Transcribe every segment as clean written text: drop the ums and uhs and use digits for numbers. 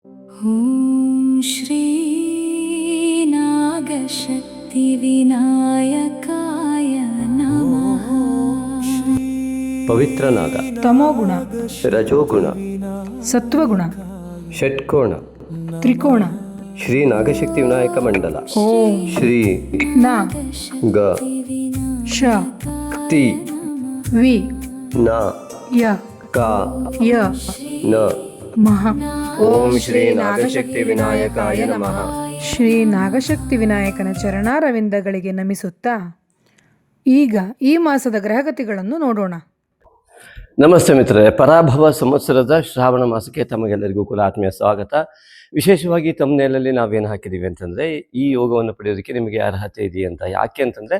ಓಂ ಶ್ರೀ ನಾಗಶಕ್ತಿ ವಿನಾಯಕಾಯ ನಮಃ. ಪವಿತ್ರ ನಾಗ, ತಮೋಗುಣ, ರಜೋಗುಣ, ಸತ್ವಗುಣ, ಷಟ್ಕೋಣ, ತ್ರಿಕೋಣ. ಶ್ರೀ ನಾಗಶಕ್ತಿ ವಿನಾಯಕ ಮಂಡಲ. ಓಂ ಶ್ರೀ ನ ಗ ಶ ತಿ ವಿ ನ ಯ ಕ ಯ ನ. ಮಹ. ಓಂ ಶ್ರೀ ನಾಗಶಕ್ತಿ ವಿನಾಯಕಾಯ ನಮಃ. ಶ್ರೀ ನಾಗಶಕ್ತಿ ವಿನಾಯಕನ ಚರಣಾರವಿಂದಗಳಿಗೆ ನಮಿಸುತ್ತಾ ಈಗ ಈ ಮಾಸದ ಗ್ರಹಗತಿಗಳನ್ನು ನೋಡೋಣ. ನಮಸ್ತೆ ಮಿತ್ರರೇ, ಪರಾಭವ ಸಂವತ್ಸರದ ಶ್ರಾವಣ ಮಾಸಕ್ಕೆ ತಮಗೆಲ್ಲರಿಗೂ ಕೂಡ ಆತ್ಮೀಯ ಸ್ವಾಗತ. ವಿಶೇಷವಾಗಿ ತಮ್ಮನೇಲಲ್ಲಿ ನಾವೇನು ಹಾಕಿದ್ದೀವಿ ಅಂತಂದರೆ, ಈ ಯೋಗವನ್ನು ಪಡೆಯೋದಕ್ಕೆ ನಿಮಗೆ ಅರ್ಹತೆ ಇದೆಯಾ ಅಂತ. ಯಾಕೆ ಅಂತಂದರೆ,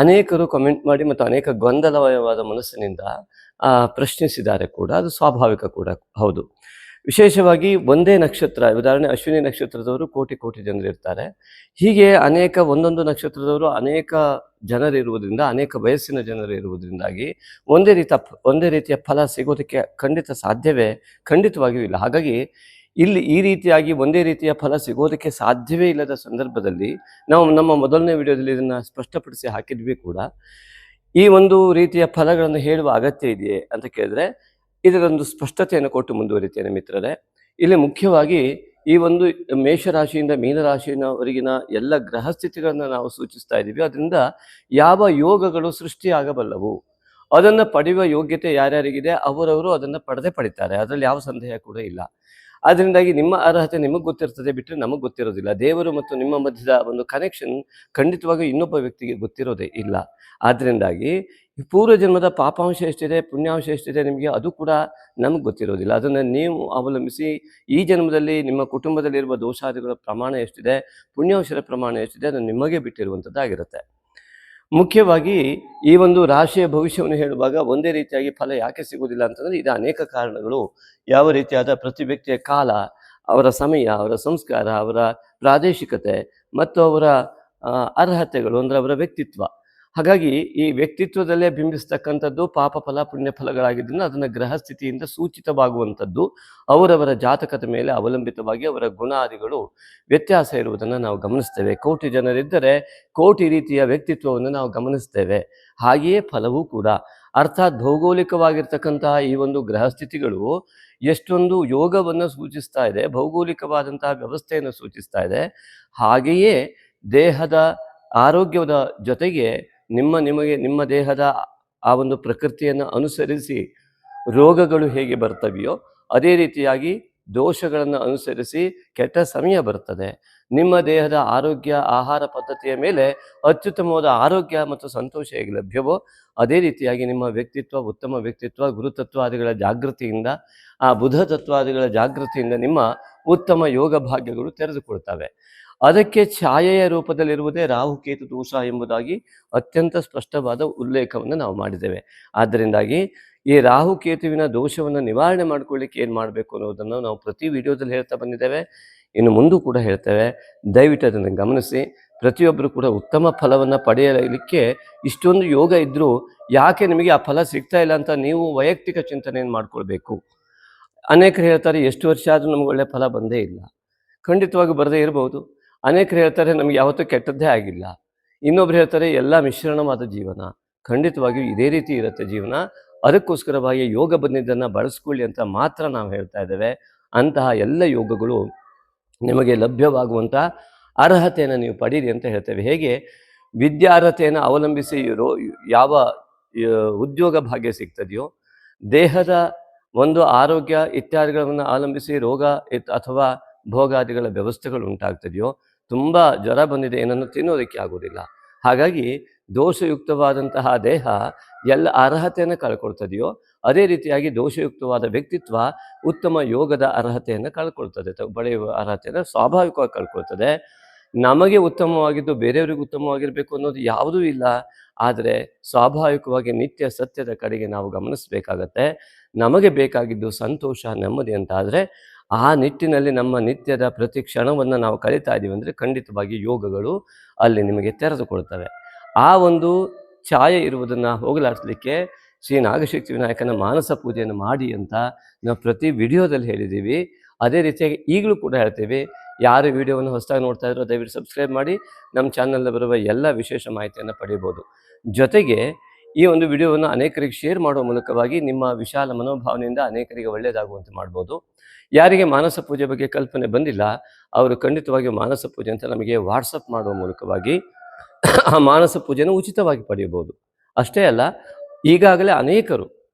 ಅನೇಕರು ಕಮೆಂಟ್ ಮಾಡಿ ಮತ್ತು ಅನೇಕ ಗೊಂದಲಮಯವಾದ ಮನಸ್ಸಿನಿಂದ ಪ್ರಶ್ನಿಸಿದ್ದಾರೆ ಕೂಡ. ಅದು ಸ್ವಾಭಾವಿಕ ಕೂಡ ಹೌದು. ವಿಶೇಷವಾಗಿ ಒಂದೇ ನಕ್ಷತ್ರ, ಉದಾಹರಣೆ ಅಶ್ವಿನಿ ನಕ್ಷತ್ರದವರು ಕೋಟಿ ಕೋಟಿ ಜನರು ಇರ್ತಾರೆ. ಹೀಗೆ ಅನೇಕ ಒಂದೊಂದು ನಕ್ಷತ್ರದವರು ಅನೇಕ ಜನರಿರುವುದರಿಂದ, ಅನೇಕ ವಯಸ್ಸಿನ ಜನರು ಇರುವುದರಿಂದಾಗಿ ಒಂದೇ ರೀತಿಯ ಫಲ ಸಿಗೋದಕ್ಕೆ ಖಂಡಿತವಾಗಿಯೂ ಇಲ್ಲ. ಹಾಗಾಗಿ ಇಲ್ಲಿ ಈ ರೀತಿಯಾಗಿ ಒಂದೇ ರೀತಿಯ ಫಲ ಸಿಗೋದಕ್ಕೆ ಸಾಧ್ಯವೇ ಇಲ್ಲದ ಸಂದರ್ಭದಲ್ಲಿ ನಾವು ನಮ್ಮ ಮೊದಲನೇ ವಿಡಿಯೋದಲ್ಲಿ ಇದನ್ನು ಸ್ಪಷ್ಟಪಡಿಸಿ ಹಾಕಿದ್ವಿ ಕೂಡ. ಈ ಒಂದು ರೀತಿಯ ಫಲಗಳನ್ನು ಹೇಳುವ ಅಗತ್ಯ ಇದೆಯೇ ಅಂತ ಕೇಳಿದ್ರೆ, ಇದರೊಂದು ಸ್ಪಷ್ಟತೆಯನ್ನು ಕೊಟ್ಟು ಮುಂದುವರಿತೇನೆ ಮಿತ್ರರೇ. ಇಲ್ಲಿ ಮುಖ್ಯವಾಗಿ ಈ ಒಂದು ಮೇಷರಾಶಿಯಿಂದ ಮೀನರಾಶಿಯವರೆಗಿನ ಎಲ್ಲ ಗ್ರಹ ಸ್ಥಿತಿಗಳನ್ನು ನಾವು ಸೂಚಿಸ್ತಾ ಇದ್ದೀವಿ. ಅದರಿಂದ ಯಾವ ಯೋಗಗಳು ಸೃಷ್ಟಿಯಾಗಬಲ್ಲವು, ಅದನ್ನು ಪಡೆಯುವ ಯೋಗ್ಯತೆ ಯಾರ್ಯಾರಿಗಿದೆ ಅವರವರು ಅದನ್ನು ಪಡಿತಾರೆ. ಅದರಲ್ಲಿ ಯಾವ ಸಂದೇಹ ಕೂಡ ಇಲ್ಲ. ಅದರಿಂದಾಗಿ ನಿಮ್ಮ ಅರ್ಹತೆ ನಿಮಗೆ ಗೊತ್ತಿರ್ತದೆ, ಬಿಟ್ಟರೆ ನಮಗೆ ಗೊತ್ತಿರೋದಿಲ್ಲ. ದೇವರು ಮತ್ತು ನಿಮ್ಮ ಮಧ್ಯದ ಒಂದು ಕನೆಕ್ಷನ್ ಖಂಡಿತವಾಗಿ ಇನ್ನೊಬ್ಬ ವ್ಯಕ್ತಿಗೆ ಗೊತ್ತಿರೋದೇ ಇಲ್ಲ. ಆದ್ದರಿಂದಾಗಿ ಪೂರ್ವ ಜನ್ಮದ ಪಾಪಾಂಶ ಎಷ್ಟಿದೆ, ಪುಣ್ಯಾಂಶ ಎಷ್ಟಿದೆ ನಿಮಗೆ, ಅದು ಕೂಡ ನಮಗೆ ಗೊತ್ತಿರೋದಿಲ್ಲ. ಅದನ್ನು ನೀವು ಅವಲಂಬಿಸಿ ಈ ಜನ್ಮದಲ್ಲಿ ನಿಮ್ಮ ಕುಟುಂಬದಲ್ಲಿರುವ ದೋಷಾದಿಗಳ ಪ್ರಮಾಣ ಎಷ್ಟಿದೆ, ಪುಣ್ಯಾಂಶದ ಪ್ರಮಾಣ ಎಷ್ಟಿದೆ, ಅದನ್ನು ನಿಮಗೆ ಬಿಟ್ಟಿರುವಂಥದ್ದಾಗಿರುತ್ತೆ. ಮುಖ್ಯವಾಗಿ ಈ ಒಂದು ರಾಶಿಯ ಭವಿಷ್ಯವನ್ನು ಹೇಳುವಾಗ ಒಂದೇ ರೀತಿಯಾಗಿ ಫಲ ಯಾಕೆ ಸಿಗುವುದಿಲ್ಲ ಅಂತಂದರೆ, ಇದು ಅನೇಕ ಕಾರಣಗಳು. ಯಾವ ರೀತಿಯಾದ ಪ್ರತಿ ವ್ಯಕ್ತಿಯ ಕಾಲ, ಅವರ ಸಮಯ, ಅವರ ಸಂಸ್ಕಾರ, ಅವರ ಪ್ರಾದೇಶಿಕತೆ ಮತ್ತು ಅವರ ಅರ್ಹತೆಗಳು ಅಂದರೆ ಅವರ ವ್ಯಕ್ತಿತ್ವ. ಹಾಗಾಗಿ ಈ ವ್ಯಕ್ತಿತ್ವದಲ್ಲೇ ಬಿಂಬಿಸ್ತಕ್ಕಂಥದ್ದು ಪಾಪ ಫಲ ಪುಣ್ಯ ಫಲಗಳಾಗಿದ್ದರಿಂದ ಅದನ್ನು ಗ್ರಹಸ್ಥಿತಿಯಿಂದ ಸೂಚಿತವಾಗುವಂಥದ್ದು. ಅವರವರ ಜಾತಕದ ಮೇಲೆ ಅವಲಂಬಿತವಾಗಿ ಅವರ ಗುಣಾದಿಗಳು ವ್ಯತ್ಯಾಸ ಇರುವುದನ್ನು ನಾವು ಗಮನಿಸ್ತೇವೆ. ಕೋಟಿ ಜನರಿದ್ದರೆ ಕೋಟಿ ರೀತಿಯ ವ್ಯಕ್ತಿತ್ವವನ್ನು ನಾವು ಗಮನಿಸ್ತೇವೆ. ಹಾಗೆಯೇ ಫಲವೂ ಕೂಡ. ಅರ್ಥಾತ್ ಭೌಗೋಳಿಕವಾಗಿರ್ತಕ್ಕಂತಹ ಈ ಒಂದು ಗ್ರಹಸ್ಥಿತಿಗಳು ಎಷ್ಟೊಂದು ಯೋಗವನ್ನು ಸೂಚಿಸ್ತಾ ಇದೆ, ಭೌಗೋಳಿಕವಾದಂತಹ ವ್ಯವಸ್ಥೆಯನ್ನು ಸೂಚಿಸ್ತಾ ಇದೆ. ಹಾಗೆಯೇ ದೇಹದ ಆರೋಗ್ಯದ ಜೊತೆಗೆ ನಿಮ್ಮ ದೇಹದ ಆ ಒಂದು ಪ್ರಕೃತಿಯನ್ನು ಅನುಸರಿಸಿ ರೋಗಗಳು ಹೇಗೆ ಬರ್ತವೆಯೋ ಅದೇ ರೀತಿಯಾಗಿ ದೋಷಗಳನ್ನು ಅನುಸರಿಸಿ ಕೆಟ್ಟ ಸಮಯ ಬರ್ತದೆ. ನಿಮ್ಮ ದೇಹದ ಆರೋಗ್ಯ, ಆಹಾರ ಪದ್ಧತಿಯ ಮೇಲೆ ಅತ್ಯುತ್ತಮವಾದ ಆರೋಗ್ಯ ಮತ್ತು ಸಂತೋಷ ಹೇಗೆ ಲಭ್ಯವೋ ಅದೇ ರೀತಿಯಾಗಿ ನಿಮ್ಮ ವ್ಯಕ್ತಿತ್ವ, ಉತ್ತಮ ವ್ಯಕ್ತಿತ್ವ, ಗುರುತತ್ವಾದಿಗಳ ಜಾಗೃತಿಯಿಂದ, ಆ ಬುಧ ತತ್ವಾದಿಗಳ ಜಾಗೃತಿಯಿಂದ ನಿಮ್ಮ ಉತ್ತಮ ಯೋಗ ಭಾಗ್ಯಗಳು ತೆರೆದುಕೊಳ್ತವೆ. ಅದಕ್ಕೆ ಛಾಯೆಯ ರೂಪದಲ್ಲಿರುವುದೇ ರಾಹುಕೇತು ದೋಷ ಎಂಬುದಾಗಿ ಅತ್ಯಂತ ಸ್ಪಷ್ಟವಾದ ಉಲ್ಲೇಖವನ್ನು ನಾವು ಮಾಡಿದ್ದೇವೆ. ಆದ್ದರಿಂದಾಗಿ ಈ ರಾಹುಕೇತುವಿನ ದೋಷವನ್ನು ನಿವಾರಣೆ ಮಾಡಿಕೊಳ್ಳಿಕ್ಕೆ ಏನು ಮಾಡಬೇಕು ಅನ್ನೋದನ್ನು ನಾವು ಪ್ರತಿ ವಿಡಿಯೋದಲ್ಲಿ ಹೇಳ್ತಾ ಬಂದಿದ್ದೇವೆ, ಇನ್ನು ಮುಂದೂ ಕೂಡ ಹೇಳ್ತೇವೆ. ದಯವಿಟ್ಟು ಅದನ್ನು ಗಮನಿಸಿ. ಪ್ರತಿಯೊಬ್ಬರು ಕೂಡ ಉತ್ತಮ ಫಲವನ್ನು ಪಡೆಯಲಿಕ್ಕೆ ಇಷ್ಟೊಂದು ಯೋಗ ಇದ್ದರೂ ಯಾಕೆ ನಿಮಗೆ ಆ ಫಲ ಸಿಗ್ತಾ ಇಲ್ಲ ಅಂತ ನೀವು ವೈಯಕ್ತಿಕ ಚಿಂತನೆಯನ್ನು ಮಾಡಿಕೊಳ್ಬೇಕು. ಅನೇಕರು ಹೇಳ್ತಾರೆ, ಎಷ್ಟು ವರ್ಷ ಆದರೂ ನಮಗೆ ಒಳ್ಳೆಯ ಫಲ ಬಂದೇ ಇಲ್ಲ. ಖಂಡಿತವಾಗಿ ಬರದೇ ಇರಬಹುದು. ಅನೇಕರು ಹೇಳ್ತಾರೆ, ನಮಗೆ ಯಾವತ್ತೂ ಕೆಟ್ಟದ್ದೇ ಆಗಿಲ್ಲ. ಇನ್ನೊಬ್ರು ಹೇಳ್ತಾರೆ, ಎಲ್ಲ ಮಿಶ್ರಣವಾದ ಜೀವನ. ಖಂಡಿತವಾಗಿಯೂ ಇದೇ ರೀತಿ ಇರುತ್ತೆ ಜೀವನ. ಅದಕ್ಕೋಸ್ಕರವಾಗಿ ಯೋಗ ಬಂದಿದ್ದನ್ನು ಬಳಸ್ಕೊಳ್ಳಿ ಅಂತ ಮಾತ್ರ ನಾವು ಹೇಳ್ತಾ ಇದ್ದೇವೆ. ಅಂತಹ ಎಲ್ಲ ಯೋಗಗಳು ನಿಮಗೆ ಲಭ್ಯವಾಗುವಂಥ ಅರ್ಹತೆಯನ್ನು ನೀವು ಪಡೀರಿ ಅಂತ ಹೇಳ್ತೇವೆ. ಹೇಗೆ ವಿದ್ಯಾರ್ಹತೆಯನ್ನು ಅವಲಂಬಿಸಿ ಯಾವ ಉದ್ಯೋಗ ಭಾಗ್ಯ ಸಿಗ್ತದೆಯೋ, ದೇಹದ ಒಂದು ಆರೋಗ್ಯ ಇತ್ಯಾದಿಗಳನ್ನು ಅವಲಂಬಿಸಿ ರೋಗ ಅಥವಾ ಭೋಗಾದಿಗಳ ವ್ಯವಸ್ಥೆಗಳು ಉಂಟಾಗ್ತದೆಯೋ, ತುಂಬ ಜ್ವರ ಬಂದಿದೆ, ಏನನ್ನು ತಿನ್ನೋದಕ್ಕೆ ಆಗೋದಿಲ್ಲ. ಹಾಗಾಗಿ ದೋಷಯುಕ್ತವಾದಂತಹ ದೇಹ ಎಲ್ಲ ಅರ್ಹತೆಯನ್ನು ಕಳ್ಕೊಳ್ತದೆಯೋ ಅದೇ ರೀತಿಯಾಗಿ ದೋಷಯುಕ್ತವಾದ ವ್ಯಕ್ತಿತ್ವ ಉತ್ತಮ ಯೋಗದ ಅರ್ಹತೆಯನ್ನು ಕಳ್ಕೊಳ್ತದೆ, ಪಡೆಯುವ ಅರ್ಹತೆಯನ್ನು ಸ್ವಾಭಾವಿಕವಾಗಿ ಕಳ್ಕೊಳ್ತದೆ. ನಮಗೆ ಉತ್ತಮವಾಗಿದ್ದು ಬೇರೆಯವರಿಗೆ ಉತ್ತಮವಾಗಿರಬೇಕು ಅನ್ನೋದು ಯಾವುದೂ ಇಲ್ಲ. ಆದರೆ ಸ್ವಾಭಾವಿಕವಾಗಿ ನಿತ್ಯ ಸತ್ಯದ ಕಡೆಗೆ ನಾವು ಗಮನಿಸಬೇಕಾಗತ್ತೆ. ನಮಗೆ ಬೇಕಾಗಿದ್ದು ಸಂತೋಷ, ನೆಮ್ಮದಿ ಅಂತ ಆದರೆ ಆ ನಿಟ್ಟಿನಲ್ಲಿ ನಮ್ಮ ನಿತ್ಯದ ಪ್ರತಿ ಕ್ಷಣವನ್ನು ನಾವು ಕಳೀತಾ ಇದ್ದೀವಿ ಅಂದರೆ ಖಂಡಿತವಾಗಿ ಯೋಗಗಳು ಅಲ್ಲಿ ನಿಮಗೆ ತೆರೆದುಕೊಳ್ತವೆ. ಆ ಒಂದು ಛಾಯೆ ಇರುವುದನ್ನು ಹೋಗಲಾಡಿಸಲಿಕ್ಕೆ ಶ್ರೀ ನಾಗಶಕ್ತಿ ವಿನಾಯಕನ ಮಾನಸ ಪೂಜೆಯನ್ನು ಮಾಡಿ ಅಂತ ನಾವು ಪ್ರತಿ ವಿಡಿಯೋದಲ್ಲಿ ಹೇಳಿದ್ದೀವಿ. ಅದೇ ರೀತಿಯಾಗಿ ಈಗಲೂ ಕೂಡ ಹೇಳ್ತೀವಿ, ಯಾರು ವಿಡಿಯೋವನ್ನು ಹೊಸದಾಗಿ ನೋಡ್ತಾ ಇದ್ರೋ ದಯವಿಟ್ಟು ಸಬ್ಸ್ಕ್ರೈಬ್ ಮಾಡಿ ನಮ್ಮ ಚಾನಲ್ನಲ್ಲಿ ಬರುವ ಎಲ್ಲ ವಿಶೇಷ ಮಾಹಿತಿಯನ್ನು ಪಡೆಯಬಹುದು. ಜೊತೆಗೆ ಈ ಒಂದು ವಿಡಿಯೋವನ್ನು ಅನೇಕರಿಗೆ ಶೇರ್ ಮಾಡುವ ಮೂಲಕವಾಗಿ ನಿಮ್ಮ ವಿಶಾಲ ಮನೋಭಾವನೆಯಿಂದ ಅನೇಕರಿಗೆ ಒಳ್ಳೆಯದಾಗುವಂತೆ ಮಾಡ್ಬೋದು. ಯಾರಿಗೆ ಮಾನಸ ಪೂಜೆ ಬಗ್ಗೆ ಕಲ್ಪನೆ ಬಂದಿಲ್ಲ ಅವರು ಖಂಡಿತವಾಗಿ ಮಾನಸ ಪೂಜೆ ಅಂತ ನಮಗೆ ವಾಟ್ಸಪ್ ಮಾಡುವ ಮೂಲಕವಾಗಿ ಆ ಮಾನಸ ಪೂಜೆಯನ್ನು ಉಚಿತವಾಗಿ ಪಡೆಯಬಹುದು. ಅಷ್ಟೇ ಅಲ್ಲ, ಈಗಾಗಲೇ ಅನೇಕರು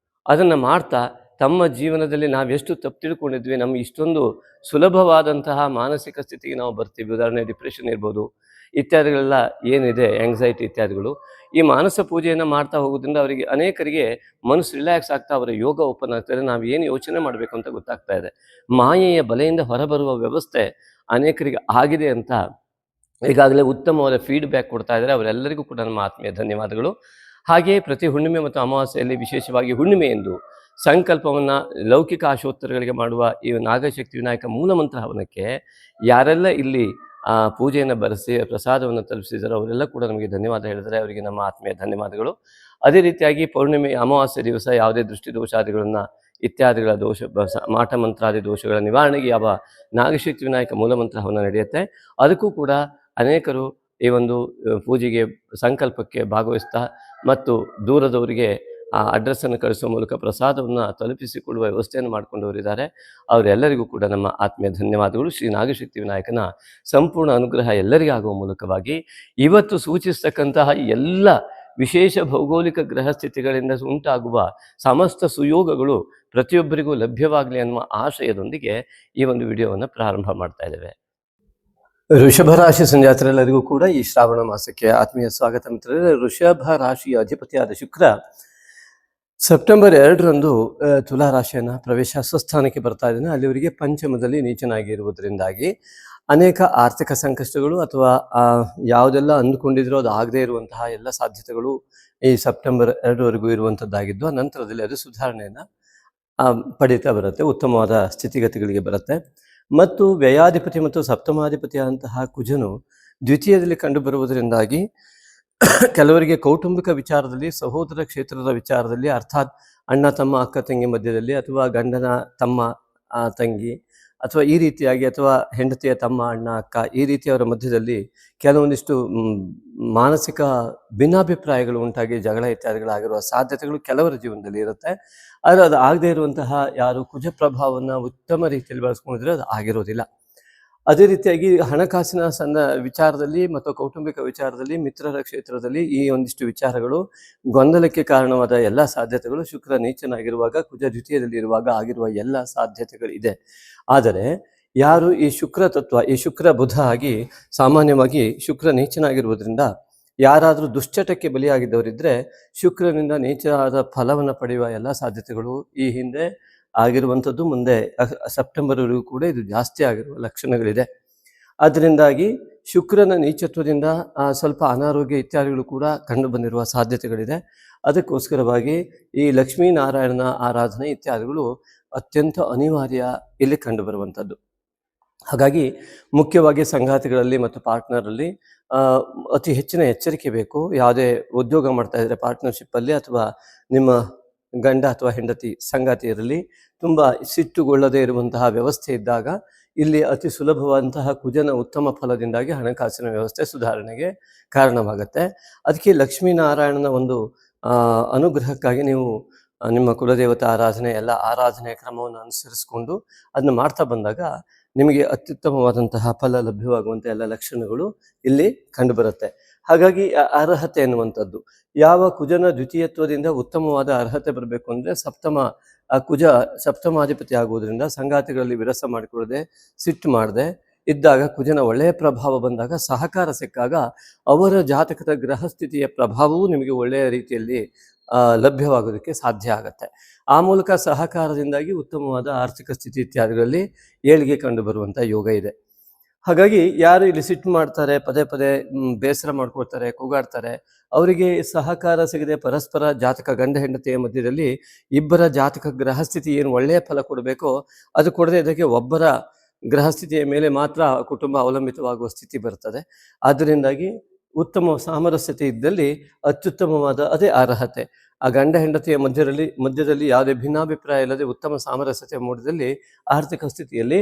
ಅದನ್ನು ಮಾಡ್ತಾ ತಮ್ಮ ಜೀವನದಲ್ಲಿ ನಾವೆಷ್ಟು ತಪ್ಪು ತಿಳ್ಕೊಂಡಿದ್ವಿ, ನಮ್ಗೆ ಇಷ್ಟೊಂದು ಸುಲಭವಾದಂತಹ ಮಾನಸಿಕ ಸ್ಥಿತಿಗೆ ನಾವು ಬರ್ತೀವಿ. ಉದಾಹರಣೆ ಡಿಪ್ರೆಷನ್ ಇರ್ಬೋದು, ಇತ್ಯಾದಿಗಳೆಲ್ಲ ಏನಿದೆ, ಆಂಗ್ಸೈಟಿ ಇತ್ಯಾದಿಗಳು. ಈ ಮಾನಸ ಪೂಜೆಯನ್ನು ಮಾಡ್ತಾ ಹೋಗೋದ್ರಿಂದ ಅವರಿಗೆ ಅನೇಕರಿಗೆ ಮನಸ್ಸು ರಿಲ್ಯಾಕ್ಸ್ ಆಗ್ತಾ ಅವರ ಯೋಗ ಓಪನ್ ಆಗ್ತದೆ. ನಾವು ಏನು ಯೋಚನೆ ಮಾಡಬೇಕು ಅಂತ ಗೊತ್ತಾಗ್ತಾ ಇದೆ. ಮಾಯೆಯ ಬಲೆಯಿಂದ ಹೊರಬರುವ ವ್ಯವಸ್ಥೆ ಅನೇಕರಿಗೆ ಆಗಿದೆ ಅಂತ ಈಗಾಗಲೇ ಉತ್ತಮವಾದ ಫೀಡ್ಬ್ಯಾಕ್ ಕೊಡ್ತಾ ಇದ್ದಾರೆ. ಅವರೆಲ್ಲರಿಗೂ ಕೂಡ ನಮ್ಮ ಆತ್ಮೀಯ ಧನ್ಯವಾದಗಳು. ಹಾಗೆಯೇ ಪ್ರತಿ ಹುಣ್ಣಿಮೆ ಮತ್ತು ಅಮಾವಾಸ್ಯೆಯಲ್ಲಿ, ವಿಶೇಷವಾಗಿ ಹುಣ್ಣಿಮೆ ಎಂದು ಸಂಕಲ್ಪವನ್ನು ಲೌಕಿಕ ಆಶೋತ್ತರಗಳಿಗೆ ಮಾಡುವ ಈ ನಾಗಶಕ್ತಿ ವಿನಾಯಕ ಮೂಲಮಂತ್ರ ಹವನಕ್ಕೆ ಯಾರೆಲ್ಲ ಇಲ್ಲಿ ಪೂಜೆಯನ್ನು ಬರೆಸಿ ಪ್ರಸಾದವನ್ನು ತಲುಪಿಸಿದಾರೋ ಅವರೆಲ್ಲ ಕೂಡ ನಮಗೆ ಧನ್ಯವಾದ ಹೇಳಿದರೆ ಅವರಿಗೆ ನಮ್ಮ ಆತ್ಮೀಯ ಧನ್ಯವಾದಗಳು. ಅದೇ ರೀತಿಯಾಗಿ ಪೌರ್ಣಿಮೆ ಅಮಾವಾಸ್ಯೆ ದಿವಸ ಯಾವುದೇ ದೃಷ್ಟಿ ದೋಷಾದಿಗಳನ್ನು ಇತ್ಯಾದಿಗಳ ದೋಷ ಮಾಟ ಮಂತ್ರಾದಿ ದೋಷಗಳ ನಿವಾರಣೆಗೆ ಯಾವ ನಾಗಶಕ್ತಿ ವಿನಾಯಕ ಮೂಲಮಂತ್ರ ಹವನ ನಡೆಯುತ್ತೆ, ಅದಕ್ಕೂ ಕೂಡ ಅನೇಕರು ಈ ಒಂದು ಪೂಜೆಗೆ ಸಂಕಲ್ಪಕ್ಕೆ ಭಾಗವಹಿಸ್ತಾ ಮತ್ತು ದೂರದವರಿಗೆ ಆ ಅಡ್ರೆಸ್ಸನ್ನು ಕಳಿಸುವ ಮೂಲಕ ಪ್ರಸಾದವನ್ನು ತಲುಪಿಸಿಕೊಳ್ಳುವ ವ್ಯವಸ್ಥೆಯನ್ನು ಮಾಡಿಕೊಂಡವರಿದ್ದಾರೆ. ಅವರೆಲ್ಲರಿಗೂ ಕೂಡ ನಮ್ಮ ಆತ್ಮೀಯ ಧನ್ಯವಾದಗಳು. ಶ್ರೀ ನಾಗಶಕ್ತಿ ವಿನಾಯಕನ ಸಂಪೂರ್ಣ ಅನುಗ್ರಹ ಎಲ್ಲರಿಗೂ ಆಗುವ ಮೂಲಕವಾಗಿ ಇವತ್ತು ಸೂಚಿಸ್ತಕ್ಕಂತಹ ಎಲ್ಲ ವಿಶೇಷ ಭೌಗೋಳಿಕ ಗ್ರಹ ಸ್ಥಿತಿಗಳಿಂದ ಉಂಟಾಗುವ ಸಮಸ್ತ ಸುಯೋಗಗಳು ಪ್ರತಿಯೊಬ್ಬರಿಗೂ ಲಭ್ಯವಾಗಲಿ ಅನ್ನುವ ಆಶಯದೊಂದಿಗೆ ಈ ಒಂದು ವಿಡಿಯೋವನ್ನು ಪ್ರಾರಂಭ ಮಾಡ್ತಾ ಇದ್ದೇವೆ. ವೃಷಭ ರಾಶಿ ಸಂಜಾತರೆಲ್ಲರಿಗೂ ಕೂಡ ಈ ಶ್ರಾವಣ ಮಾಸಕ್ಕೆ ಆತ್ಮೀಯ ಸ್ವಾಗತ ಮಿತ್ರರೇ. ವೃಷಭ ರಾಶಿಯ ಅಧಿಪತಿಯಾದ ಶುಕ್ರ ಸೆಪ್ಟೆಂಬರ್ 2ರಂದು ತುಲಾ ರಾಶಿಯನ್ನು ಪ್ರವೇಶ ಸ್ವಸ್ಥಾನಕ್ಕೆ ಬರ್ತಾ ಇದ್ದಾನೆ. ಅಲ್ಲಿವರೆಗೆ ಪಂಚಮದಲ್ಲಿ ನೀಚನಾಗಿರುವುದರಿಂದಾಗಿ ಅನೇಕ ಆರ್ಥಿಕ ಸಂಕಷ್ಟಗಳು ಅಥವಾ ಯಾವುದೆಲ್ಲ ಅಂದುಕೊಂಡಿದ್ರೋ ಅದು ಆಗದೇ ಇರುವಂತಹ ಎಲ್ಲ ಸಾಧ್ಯತೆಗಳು ಈ ಸೆಪ್ಟೆಂಬರ್ 2ರವರೆಗೂ ಇರುವಂಥದ್ದಾಗಿದ್ದು, ಆ ನಂತರದಲ್ಲಿ ಅದು ಸುಧಾರಣೆಯನ್ನು ಪಡೀತಾ ಬರುತ್ತೆ, ಉತ್ತಮವಾದ ಸ್ಥಿತಿಗತಿಗಳಿಗೆ ಬರುತ್ತೆ. ಮತ್ತು ವ್ಯಯಾಧಿಪತಿ ಮತ್ತು ಸಪ್ತಮಾಧಿಪತಿಯಾದಂತಹ ಕುಜನು ದ್ವಿತೀಯದಲ್ಲಿ ಕಂಡುಬರುವುದರಿಂದಾಗಿ ಕೆಲವರಿಗೆ ಕೌಟುಂಬಿಕ ವಿಚಾರದಲ್ಲಿ, ಸಹೋದರ ಕ್ಷೇತ್ರದ ವಿಚಾರದಲ್ಲಿ, ಅರ್ಥಾತ್ ಅಣ್ಣ ತಮ್ಮ ಅಕ್ಕ ತಂಗಿ ಮಧ್ಯದಲ್ಲಿ, ಅಥವಾ ಗಂಡನ ತಮ್ಮ ತಂಗಿ, ಅಥವಾ ಈ ರೀತಿಯಾಗಿ, ಅಥವಾ ಹೆಂಡತಿಯ ತಮ್ಮ ಅಣ್ಣ ಅಕ್ಕ, ಈ ರೀತಿಯವರ ಮಧ್ಯದಲ್ಲಿ ಕೆಲವೊಂದಿಷ್ಟು ಮಾನಸಿಕ ಭಿನ್ನಾಭಿಪ್ರಾಯಗಳು ಉಂಟಾಗಿ ಜಗಳ ಇತ್ಯಾದಿಗಳಾಗಿರುವ ಸಾಧ್ಯತೆಗಳು ಕೆಲವರ ಜೀವನದಲ್ಲಿ ಇರುತ್ತೆ. ಆದರೆ ಅದು ಆಗದೇ ಇರುವಂತಹ ಯಾರು ಕುಜ ಪ್ರಭಾವವನ್ನು ಉತ್ತಮ ರೀತಿಯಲ್ಲಿ ಬಳಸ್ಕೊಂಡಿದ್ರೆ ಅದು ಆಗಿರೋದಿಲ್ಲ. ಅದೇ ರೀತಿಯಾಗಿ ಹಣಕಾಸಿನ ವಿಚಾರದಲ್ಲಿ ಮತ್ತು ಕೌಟುಂಬಿಕ ವಿಚಾರದಲ್ಲಿ, ಮಿತ್ರರ ಕ್ಷೇತ್ರದಲ್ಲಿ ಈ ಒಂದಿಷ್ಟು ವಿಚಾರಗಳು ಗೊಂದಲಕ್ಕೆ ಕಾರಣವಾದ ಎಲ್ಲ ಸಾಧ್ಯತೆಗಳು ಶುಕ್ರ ನೀಚನಾಗಿರುವಾಗ, ಕುಜ ದ್ವಿತೀಯದಲ್ಲಿ ಇರುವಾಗ ಆಗಿರುವ ಎಲ್ಲ ಸಾಧ್ಯತೆಗಳಿದೆ. ಆದರೆ ಯಾರು ಈ ಶುಕ್ರ ತತ್ವ, ಈ ಶುಕ್ರ ಬುಧ ಆಗಿ ಸಾಮಾನ್ಯವಾಗಿ ಶುಕ್ರ ನೀಚನಾಗಿರುವುದರಿಂದ ಯಾರಾದರೂ ದುಶ್ಚಟಕ್ಕೆ ಬಲಿಯಾಗಿದ್ದವರಿದ್ದರೆ ಶುಕ್ರನಿಂದ ನೀಚವಾದ ಫಲವನ್ನು ಪಡೆಯುವ ಎಲ್ಲ ಸಾಧ್ಯತೆಗಳು ಈ ಹಿಂದೆ ಆಗಿರುವಂಥದ್ದು, ಮುಂದೆ ಸೆಪ್ಟೆಂಬರ್ವರೆಗೂ ಕೂಡ ಇದು ಜಾಸ್ತಿ ಆಗಿರುವ ಲಕ್ಷಣಗಳಿದೆ. ಅದರಿಂದಾಗಿ ಶುಕ್ರನ ನೀಚತ್ವದಿಂದ ಸ್ವಲ್ಪ ಅನಾರೋಗ್ಯ ಇತ್ಯಾದಿಗಳು ಕೂಡ ಕಂಡು ಬಂದಿರುವ ಸಾಧ್ಯತೆಗಳಿದೆ. ಅದಕ್ಕೋಸ್ಕರವಾಗಿ ಈ ಲಕ್ಷ್ಮೀನಾರಾಯಣನ ಆರಾಧನೆ ಇತ್ಯಾದಿಗಳು ಅತ್ಯಂತ ಅನಿವಾರ್ಯ ಇಲ್ಲಿ ಕಂಡು ಬರುವಂಥದ್ದು. ಹಾಗಾಗಿ ಮುಖ್ಯವಾಗಿ ಸಂಗಾತಿಗಳಲ್ಲಿ ಮತ್ತು ಪಾರ್ಟ್ನರಲ್ಲಿ ಅತಿ ಹೆಚ್ಚಿನ ಎಚ್ಚರಿಕೆ ಬೇಕು. ಯಾವುದೇ ಉದ್ಯೋಗ ಮಾಡ್ತಾ ಇದ್ದರೆ ಪಾರ್ಟ್ನರ್ಶಿಪ್ಪಲ್ಲಿ ಅಥವಾ ನಿಮ್ಮ ಗಂಡ ಅಥವಾ ಹೆಂಡತಿ ಸಂಗಾತಿಯರಲ್ಲಿ ತುಂಬ ಸಿಟ್ಟುಗೊಳ್ಳದೇ ಇರುವಂತಹ ವ್ಯವಸ್ಥೆ ಇದ್ದಾಗ ಇಲ್ಲಿ ಅತಿ ಸುಲಭವಾದಂತಹ ಕುಜನ ಉತ್ತಮ ಫಲದಿಂದಾಗಿ ಹಣಕಾಸಿನ ವ್ಯವಸ್ಥೆ ಸುಧಾರಣೆಗೆ ಕಾರಣವಾಗುತ್ತೆ. ಅದಕ್ಕೆ ಲಕ್ಷ್ಮೀನಾರಾಯಣನ ಒಂದು ಅನುಗ್ರಹಕ್ಕಾಗಿ ನೀವು ನಿಮ್ಮ ಕುಲದೇವತಾ ಆರಾಧನೆ ಎಲ್ಲ ಆರಾಧನೆಯ ಕ್ರಮವನ್ನು ಅನುಸರಿಸಿಕೊಂಡು ಅದನ್ನು ಮಾಡ್ತಾ ಬಂದಾಗ ನಿಮಗೆ ಅತ್ಯುತ್ತಮವಾದಂತಹ ಫಲ ಲಭ್ಯವಾಗುವಂಥ ಎಲ್ಲ ಲಕ್ಷಣಗಳು ಇಲ್ಲಿ ಕಂಡುಬರುತ್ತೆ. ಹಾಗಾಗಿ ಅರ್ಹತೆ ಎನ್ನುವಂಥದ್ದು, ಯಾವ ಕುಜನ ದ್ವಿತೀಯತ್ವದಿಂದ ಉತ್ತಮವಾದ ಅರ್ಹತೆ ಬರಬೇಕು ಅಂದರೆ ಕುಜ ಸಪ್ತಮಾಧಿಪತಿ ಆಗುವುದರಿಂದ ಸಂಗಾತಿಗಳಲ್ಲಿ ವಿರಸ ಮಾಡಿಕೊಳ್ಳದೆ, ಸಿಟ್ಟು ಮಾಡದೆ ಇದ್ದಾಗ, ಕುಜನ ಒಳ್ಳೆಯ ಪ್ರಭಾವ ಬಂದಾಗ, ಸಹಕಾರ ಸಿಕ್ಕಾಗ ಅವರ ಜಾತಕದ ಗ್ರಹಸ್ಥಿತಿಯ ಪ್ರಭಾವವೂ ನಿಮಗೆ ಒಳ್ಳೆಯ ರೀತಿಯಲ್ಲಿ ಲಭ್ಯವಾಗೋದಕ್ಕೆ ಸಾಧ್ಯ ಆಗುತ್ತೆ. ಆ ಮೂಲಕ ಸಹಕಾರದಿಂದಾಗಿ ಉತ್ತಮವಾದ ಆರ್ಥಿಕ ಸ್ಥಿತಿ ಇತ್ಯಾದಿಗಳಲ್ಲಿ ಏಳಿಗೆ ಕಂಡು ಬರುವಂಥ ಯೋಗ ಇದೆ. ಹಾಗಾಗಿ ಯಾರು ಇಲ್ಲಿ ಸಿಟ್ಟು ಮಾಡ್ತಾರೆ, ಪದೇ ಪದೇ ಬೇಸರ ಮಾಡ್ಕೊಳ್ತಾರೆ, ಕೂಗಾಡ್ತಾರೆ, ಅವರಿಗೆ ಸಹಕಾರ ಸಿಗದೆ ಪರಸ್ಪರ ಜಾತಕ ಗಂಡ ಹೆಂಡತಿಯ ಮಧ್ಯದಲ್ಲಿ ಇಬ್ಬರ ಜಾತಕ ಗ್ರಹಸ್ಥಿತಿ ಏನು ಒಳ್ಳೆಯ ಫಲ ಕೊಡಬೇಕೋ ಅದು ಕೊಡದೆ ಇದಕ್ಕೆ ಒಬ್ಬರ ಗ್ರಹಸ್ಥಿತಿಯ ಮೇಲೆ ಮಾತ್ರ ಕುಟುಂಬ ಅವಲಂಬಿತವಾಗುವ ಸ್ಥಿತಿ ಬರ್ತದೆ. ಆದ್ದರಿಂದಾಗಿ ಉತ್ತಮ ಸಾಮರಸ್ಯತೆ ಇದ್ದಲ್ಲಿ ಅತ್ಯುತ್ತಮವಾದ ಅದೇ ಅರ್ಹತೆ. ಆ ಗಂಡ ಹೆಂಡತಿಯ ಮಧ್ಯದಲ್ಲಿ ಯಾವುದೇ ಭಿನ್ನಾಭಿಪ್ರಾಯ ಇಲ್ಲದೆ ಉತ್ತಮ ಸಾಮರಸ್ಯತೆ ಮೂಡಿದಲ್ಲಿ ಆರ್ಥಿಕ ಸ್ಥಿತಿಯಲ್ಲಿ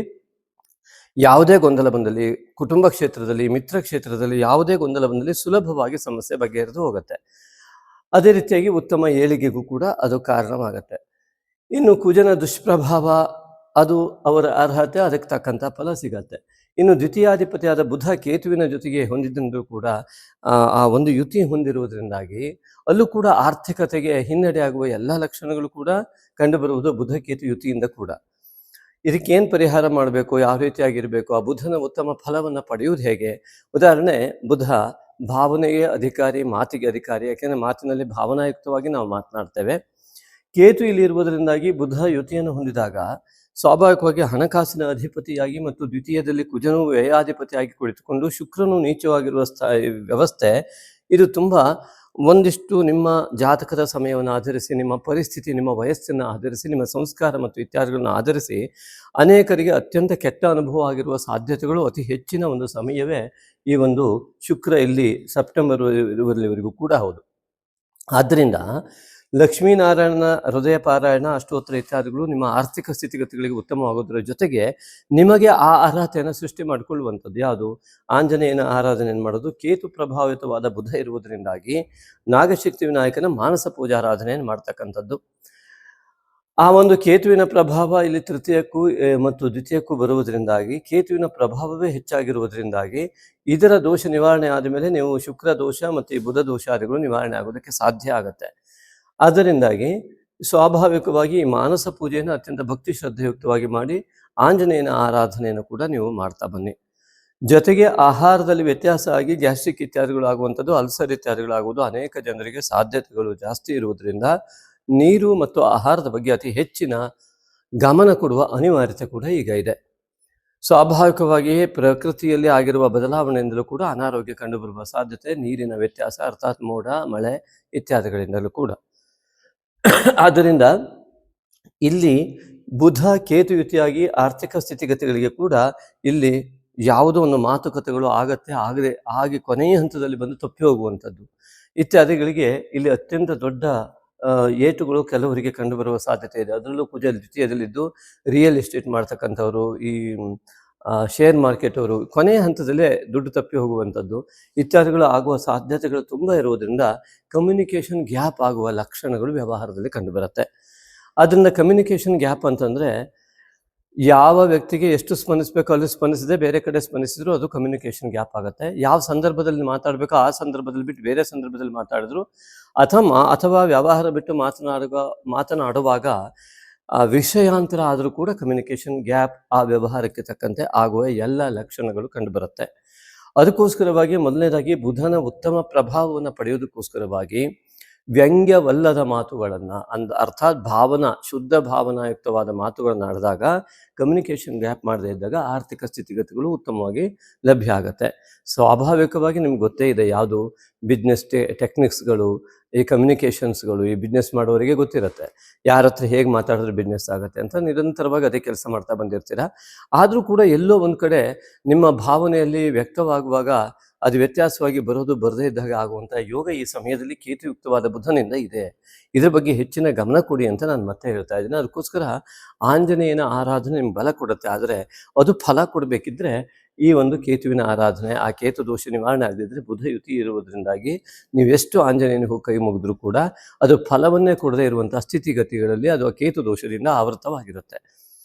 ಯಾವುದೇ ಗೊಂದಲ ಬಂದಲ್ಲಿ, ಕುಟುಂಬ ಕ್ಷೇತ್ರದಲ್ಲಿ, ಮಿತ್ರ ಕ್ಷೇತ್ರದಲ್ಲಿ ಯಾವುದೇ ಗೊಂದಲ ಬಂದಲ್ಲಿ ಸುಲಭವಾಗಿ ಸಮಸ್ಯೆ ಬಗೆಹರಿದು ಹೋಗುತ್ತೆ. ಅದೇ ರೀತಿಯಾಗಿ ಉತ್ತಮ ಏಳಿಗೆಗೂ ಕೂಡ ಅದು ಕಾರಣವಾಗುತ್ತೆ. ಇನ್ನು ಕುಜನ ದುಷ್ಪ್ರಭಾವ, ಅದು ಅವರ ಅರ್ಹತೆ, ಅದಕ್ಕೆ ತಕ್ಕಂಥ ಫಲ ಸಿಗತ್ತೆ. ಇನ್ನು ದ್ವಿತೀಯಾಧಿಪತಿಯಾದ ಬುಧ ಕೇತುವಿನ ಜೊತೆಗೆ ಹೊಂದಿದ್ದರೂ ಕೂಡ ಆ ಒಂದು ಯುತಿ ಹೊಂದಿರುವುದರಿಂದಾಗಿ ಅಲ್ಲೂ ಕೂಡ ಆರ್ಥಿಕತೆಗೆ ಹಿನ್ನಡೆ ಆಗುವ ಎಲ್ಲ ಲಕ್ಷಣಗಳು ಕೂಡ ಕಂಡುಬರುವುದು ಬುಧ ಕೇತು ಯುತಿಯಿಂದ ಕೂಡ. ಇದಕ್ಕೇನು ಪರಿಹಾರ ಮಾಡಬೇಕು, ಯಾವ ರೀತಿಯಾಗಿರಬೇಕು, ಆ ಬುಧನ ಉತ್ತಮ ಫಲವನ್ನು ಪಡೆಯುವುದು ಹೇಗೆ? ಉದಾಹರಣೆ, ಬುಧ ಭಾವನೆಗೆ ಅಧಿಕಾರಿ, ಮಾತಿಗೆ ಅಧಿಕಾರಿ. ಯಾಕೆಂದರೆ ಮಾತಿನಲ್ಲಿ ಭಾವನಾಯುಕ್ತವಾಗಿ ನಾವು ಮಾತನಾಡ್ತೇವೆ. ಕೇತು ಇಲ್ಲಿ ಇರುವುದರಿಂದಾಗಿ ಬುಧ ಯುತಿಯನ್ನು ಹೊಂದಿದಾಗ ಸ್ವಾಭಾವಿಕವಾಗಿ ಹಣಕಾಸಿನ ಅಧಿಪತಿಯಾಗಿ ಮತ್ತು ದ್ವಿತೀಯದಲ್ಲಿ ಕುಜನು ವ್ಯಯಾಧಿಪತಿಯಾಗಿ ಕುಳಿತುಕೊಂಡು ಶುಕ್ರನು ನೀಚವಾಗಿರುವ ವ್ಯವಸ್ಥೆ, ಇದು ತುಂಬ ಒಂದಿಷ್ಟು ನಿಮ್ಮ ಜಾತಕದ ಸಮಯವನ್ನು ಆಧರಿಸಿ, ನಿಮ್ಮ ಪರಿಸ್ಥಿತಿ, ನಿಮ್ಮ ವಯಸ್ಸನ್ನು ಆಧರಿಸಿ, ನಿಮ್ಮ ಸಂಸ್ಕಾರ ಮತ್ತು ಇತ್ಯಾದಿಗಳನ್ನು ಆಧರಿಸಿ ಅನೇಕರಿಗೆ ಅತ್ಯಂತ ಕೆಟ್ಟ ಅನುಭವ ಆಗಿರುವ ಸಾಧ್ಯತೆಗಳು ಅತಿ ಹೆಚ್ಚಿನ ಒಂದು ಸಮಯವೇ ಈ ಒಂದು ಶುಕ್ರ ಇಲ್ಲಿ ಸೆಪ್ಟೆಂಬರ್ ಇರುವವರೆಗೂ ಕೂಡ ಹೌದು. ಆದ್ದರಿಂದ ಲಕ್ಷ್ಮೀನಾರಾಯಣನ ಹೃದಯ ಪಾರಾಯಣ, ಅಷ್ಟೋತ್ತರ ಇತ್ಯಾದಿಗಳು ನಿಮ್ಮ ಆರ್ಥಿಕ ಸ್ಥಿತಿಗತಿಗಳಿಗೆ ಉತ್ತಮವಾಗೋದ್ರ ಜೊತೆಗೆ ನಿಮಗೆ ಆ ಅರ್ಹತೆಯನ್ನು ಸೃಷ್ಟಿ ಮಾಡಿಕೊಳ್ಳುವಂಥದ್ದು ಯಾವುದು? ಆಂಜನೇಯನ ಆರಾಧನೆಯನ್ನು ಮಾಡೋದು. ಕೇತು ಪ್ರಭಾವಿತವಾದ ಬುಧ ಇರುವುದರಿಂದಾಗಿ ನಾಗಶಕ್ತಿ ವಿನಾಯಕನ ಮಾನಸ ಪೂಜಾರಾಧನೆಯನ್ನು ಮಾಡ್ತಕ್ಕಂಥದ್ದು. ಆ ಒಂದು ಕೇತುವಿನ ಪ್ರಭಾವ ಇಲ್ಲಿ ತೃತೀಯಕ್ಕೂ ಮತ್ತು ದ್ವಿತೀಯಕ್ಕೂ ಬರುವುದರಿಂದಾಗಿ ಕೇತುವಿನ ಪ್ರಭಾವವೇ ಹೆಚ್ಚಾಗಿರುವುದರಿಂದಾಗಿ ಇದರ ದೋಷ ನಿವಾರಣೆ ಆದ ಮೇಲೆ ನೀವು ಶುಕ್ರ ದೋಷ ಮತ್ತು ಈ ಬುಧ ದೋಷಾದಿಗಳು ನಿವಾರಣೆ ಆಗೋದಕ್ಕೆ ಸಾಧ್ಯ ಆಗುತ್ತೆ. ಅದರಿಂದಾಗಿ ಸ್ವಾಭಾವಿಕವಾಗಿ ಈ ಮಾನಸ ಪೂಜೆಯನ್ನು ಅತ್ಯಂತ ಭಕ್ತಿ ಶ್ರದ್ಧೆಯುಕ್ತವಾಗಿ ಮಾಡಿ ಆಂಜನೇಯನ ಆರಾಧನೆಯನ್ನು ಕೂಡ ನೀವು ಮಾಡ್ತಾ ಬನ್ನಿ. ಜೊತೆಗೆ ಆಹಾರದಲ್ಲಿ ವ್ಯತ್ಯಾಸ ಆಗಿ ಗ್ಯಾಸ್ಟ್ರಿಕ್ ಇತ್ಯಾದಿಗಳು ಆಗುವಂಥದ್ದು, ಅಲ್ಸರ್ ಇತ್ಯಾದಿಗಳಾಗುವುದು ಅನೇಕ ಜನರಿಗೆ ಸಾಧ್ಯತೆಗಳು ಜಾಸ್ತಿ ಇರುವುದರಿಂದ ನೀರು ಮತ್ತು ಆಹಾರದ ಬಗ್ಗೆ ಅತಿ ಹೆಚ್ಚಿನ ಗಮನ ಕೊಡುವ ಅನಿವಾರ್ಯತೆ ಕೂಡ ಈಗ ಇದೆ. ಸ್ವಾಭಾವಿಕವಾಗಿಯೇ ಪ್ರಕೃತಿಯಲ್ಲಿ ಆಗಿರುವ ಬದಲಾವಣೆಯಿಂದಲೂ ಕೂಡ ಅನಾರೋಗ್ಯ ಕಂಡುಬರುವ ಸಾಧ್ಯತೆ, ನೀರಿನ ವ್ಯತ್ಯಾಸ ಅರ್ಥಾತ್ ಮೋಡ ಮಳೆ ಇತ್ಯಾದಿಗಳಿಂದಲೂ ಕೂಡ. ಆದ್ದರಿಂದ ಇಲ್ಲಿ ಬುಧ ಕೇತು ಯುತಿಯಾಗಿ ಆರ್ಥಿಕ ಸ್ಥಿತಿಗತಿಗಳಿಗೆ ಕೂಡ ಇಲ್ಲಿ ಯಾವುದೋ ಒಂದು ಮಾತುಕತೆಗಳು ಆಗಿ ಕೊನೆಯ ಹಂತದಲ್ಲಿ ಬಂದು ತಪ್ಪಿ ಹೋಗುವಂಥದ್ದು ಇತ್ಯಾದಿಗಳಿಗೆ ಇಲ್ಲಿ ಅತ್ಯಂತ ದೊಡ್ಡ ಏಟುಗಳು ಕೆಲವರಿಗೆ ಕಂಡುಬರುವ ಸಾಧ್ಯತೆ ಇದೆ. ಅದರಲ್ಲೂ ಕುಜ ದ್ವಿತೀಯದಲ್ಲಿದ್ದು ರಿಯಲ್ ಎಸ್ಟೇಟ್ ಮಾಡ್ತಕ್ಕಂಥವ್ರು, ಈ ಶೇರ್ ಮಾರ್ಕೆಟ್ ಅವರು ಕೊನೆಯ ಹಂತದಲ್ಲೇ ದುಡ್ಡು ತಪ್ಪಿ ಹೋಗುವಂಥದ್ದು ಇತ್ಯಾದಿಗಳು ಆಗುವ ಸಾಧ್ಯತೆಗಳು ತುಂಬ ಇರುವುದರಿಂದ ಕಮ್ಯುನಿಕೇಷನ್ ಗ್ಯಾಪ್ ಆಗುವ ಲಕ್ಷಣಗಳು ವ್ಯವಹಾರದಲ್ಲಿ ಕಂಡುಬರುತ್ತೆ. ಅದರಿಂದ ಕಮ್ಯುನಿಕೇಷನ್ ಗ್ಯಾಪ್ ಅಂತಂದರೆ ಯಾವ ವ್ಯಕ್ತಿಗೆ ಎಷ್ಟು ಸ್ಪಂದಿಸಬೇಕು ಅಲ್ಲಿ ಸ್ಪಂದಿಸದೆ ಬೇರೆ ಕಡೆ ಸ್ಪಂದಿಸಿದ್ರು ಅದು ಕಮ್ಯುನಿಕೇಷನ್ ಗ್ಯಾಪ್ ಆಗುತ್ತೆ. ಯಾವ ಸಂದರ್ಭದಲ್ಲಿ ಮಾತಾಡಬೇಕೋ ಆ ಸಂದರ್ಭದಲ್ಲಿ ಬಿಟ್ಟು ಬೇರೆ ಸಂದರ್ಭದಲ್ಲಿ ಮಾತಾಡಿದ್ರು ಅಥವಾ ವ್ಯವಹಾರ ಬಿಟ್ಟು ಮಾತನಾಡುವಾಗ ವಿಷಯಾಂತರ ಆದರೂ ಕೂಡ ಕಮ್ಯುನಿಕೇಷನ್ ಗ್ಯಾಪ್ ಆ ವ್ಯವಹಾರಕ್ಕೆ ತಕ್ಕಂತೆ ಆಗುವ ಎಲ್ಲ ಲಕ್ಷಣಗಳು ಕಂಡುಬರುತ್ತೆ. ಅದಕ್ಕೋಸ್ಕರವಾಗಿ ಮೊದಲನೇದಾಗಿ ಬುಧನ ಉತ್ತಮ ಪ್ರಭಾವವನ್ನು ಪಡೆಯುವುದಕ್ಕೋಸ್ಕರವಾಗಿ ವ್ಯಂಗ್ಯವಲ್ಲದ ಮಾತುಗಳನ್ನು ಅರ್ಥಾತ್ ಶುದ್ಧ ಭಾವನಾಯುಕ್ತವಾದ ಮಾತುಗಳನ್ನು ಆಡಿದಾಗ ಕಮ್ಯುನಿಕೇಷನ್ ಗ್ಯಾಪ್ ಮಾಡದೇ ಇದ್ದಾಗ ಆರ್ಥಿಕ ಸ್ಥಿತಿಗತಿಗಳು ಉತ್ತಮವಾಗಿ ಲಭ್ಯ ಆಗುತ್ತೆ. ಸ್ವಾಭಾವಿಕವಾಗಿ ನಿಮ್ಗೆ ಗೊತ್ತೇ ಇದೆ ಯಾವುದು ಬಿಸ್ನೆಸ್ ಟೆಕ್ನಿಕ್ಸ್ಗಳು, ಈ ಕಮ್ಯುನಿಕೇಷನ್ಸ್ಗಳು ಈ ಬಿಸ್ನೆಸ್ ಮಾಡೋರಿಗೆ ಗೊತ್ತಿರುತ್ತೆ ಯಾರ ಹತ್ರ ಹೇಗೆ ಮಾತಾಡಿದ್ರೆ ಬಿಸ್ನೆಸ್ ಆಗುತ್ತೆ ಅಂತ. ನಿರಂತರವಾಗಿ ಅದೇ ಕೆಲಸ ಮಾಡ್ತಾ ಬಂದಿರ್ತೀರ. ಆದರೂ ಕೂಡ ಎಲ್ಲೋ ಒಂದು ಕಡೆ ನಿಮ್ಮ ಭಾವನೆಯಲ್ಲಿ ವ್ಯಕ್ತವಾಗುವಾಗ ಅದು ವ್ಯತ್ಯಾಸವಾಗಿ ಬರದೇ ಇದ್ದಾಗ ಆಗುವಂಥ ಯೋಗ ಈ ಸಮಯದಲ್ಲಿ ಕೇತುಯುಕ್ತವಾದ ಬುಧನಿಂದ ಇದೆ. ಇದ್ರ ಬಗ್ಗೆ ಹೆಚ್ಚಿನ ಗಮನ ಕೊಡಿ ಅಂತ ನಾನು ಮತ್ತೆ ಹೇಳ್ತಾ ಇದ್ದೀನಿ. ಅದಕ್ಕೋಸ್ಕರ ಆಂಜನೇಯನ ಆರಾಧನೆ ನಿಮ್ಗೆ ಬಲ ಕೊಡುತ್ತೆ. ಆದರೆ ಅದು ಫಲ ಕೊಡಬೇಕಿದ್ರೆ ಈ ಒಂದು ಕೇತುವಿನ ಆರಾಧನೆ, ಆ ಕೇತು ದೋಷ ನಿವಾರಣೆ ಆಗದಿದ್ದರೆ ಬುಧ ಯುತಿ ಇರುವುದರಿಂದಾಗಿ ನೀವೆಷ್ಟು ಆಂಜನೇಯನಿಗೂ ಕೈ ಮುಗಿದ್ರೂ ಕೂಡ ಅದು ಫಲವನ್ನೇ ಕೊಡದೇ ಇರುವಂಥ ಸ್ಥಿತಿಗತಿಗಳಲ್ಲಿ ಅದು ಕೇತು ದೋಷದಿಂದ ಆವೃತವಾಗಿರುತ್ತೆ.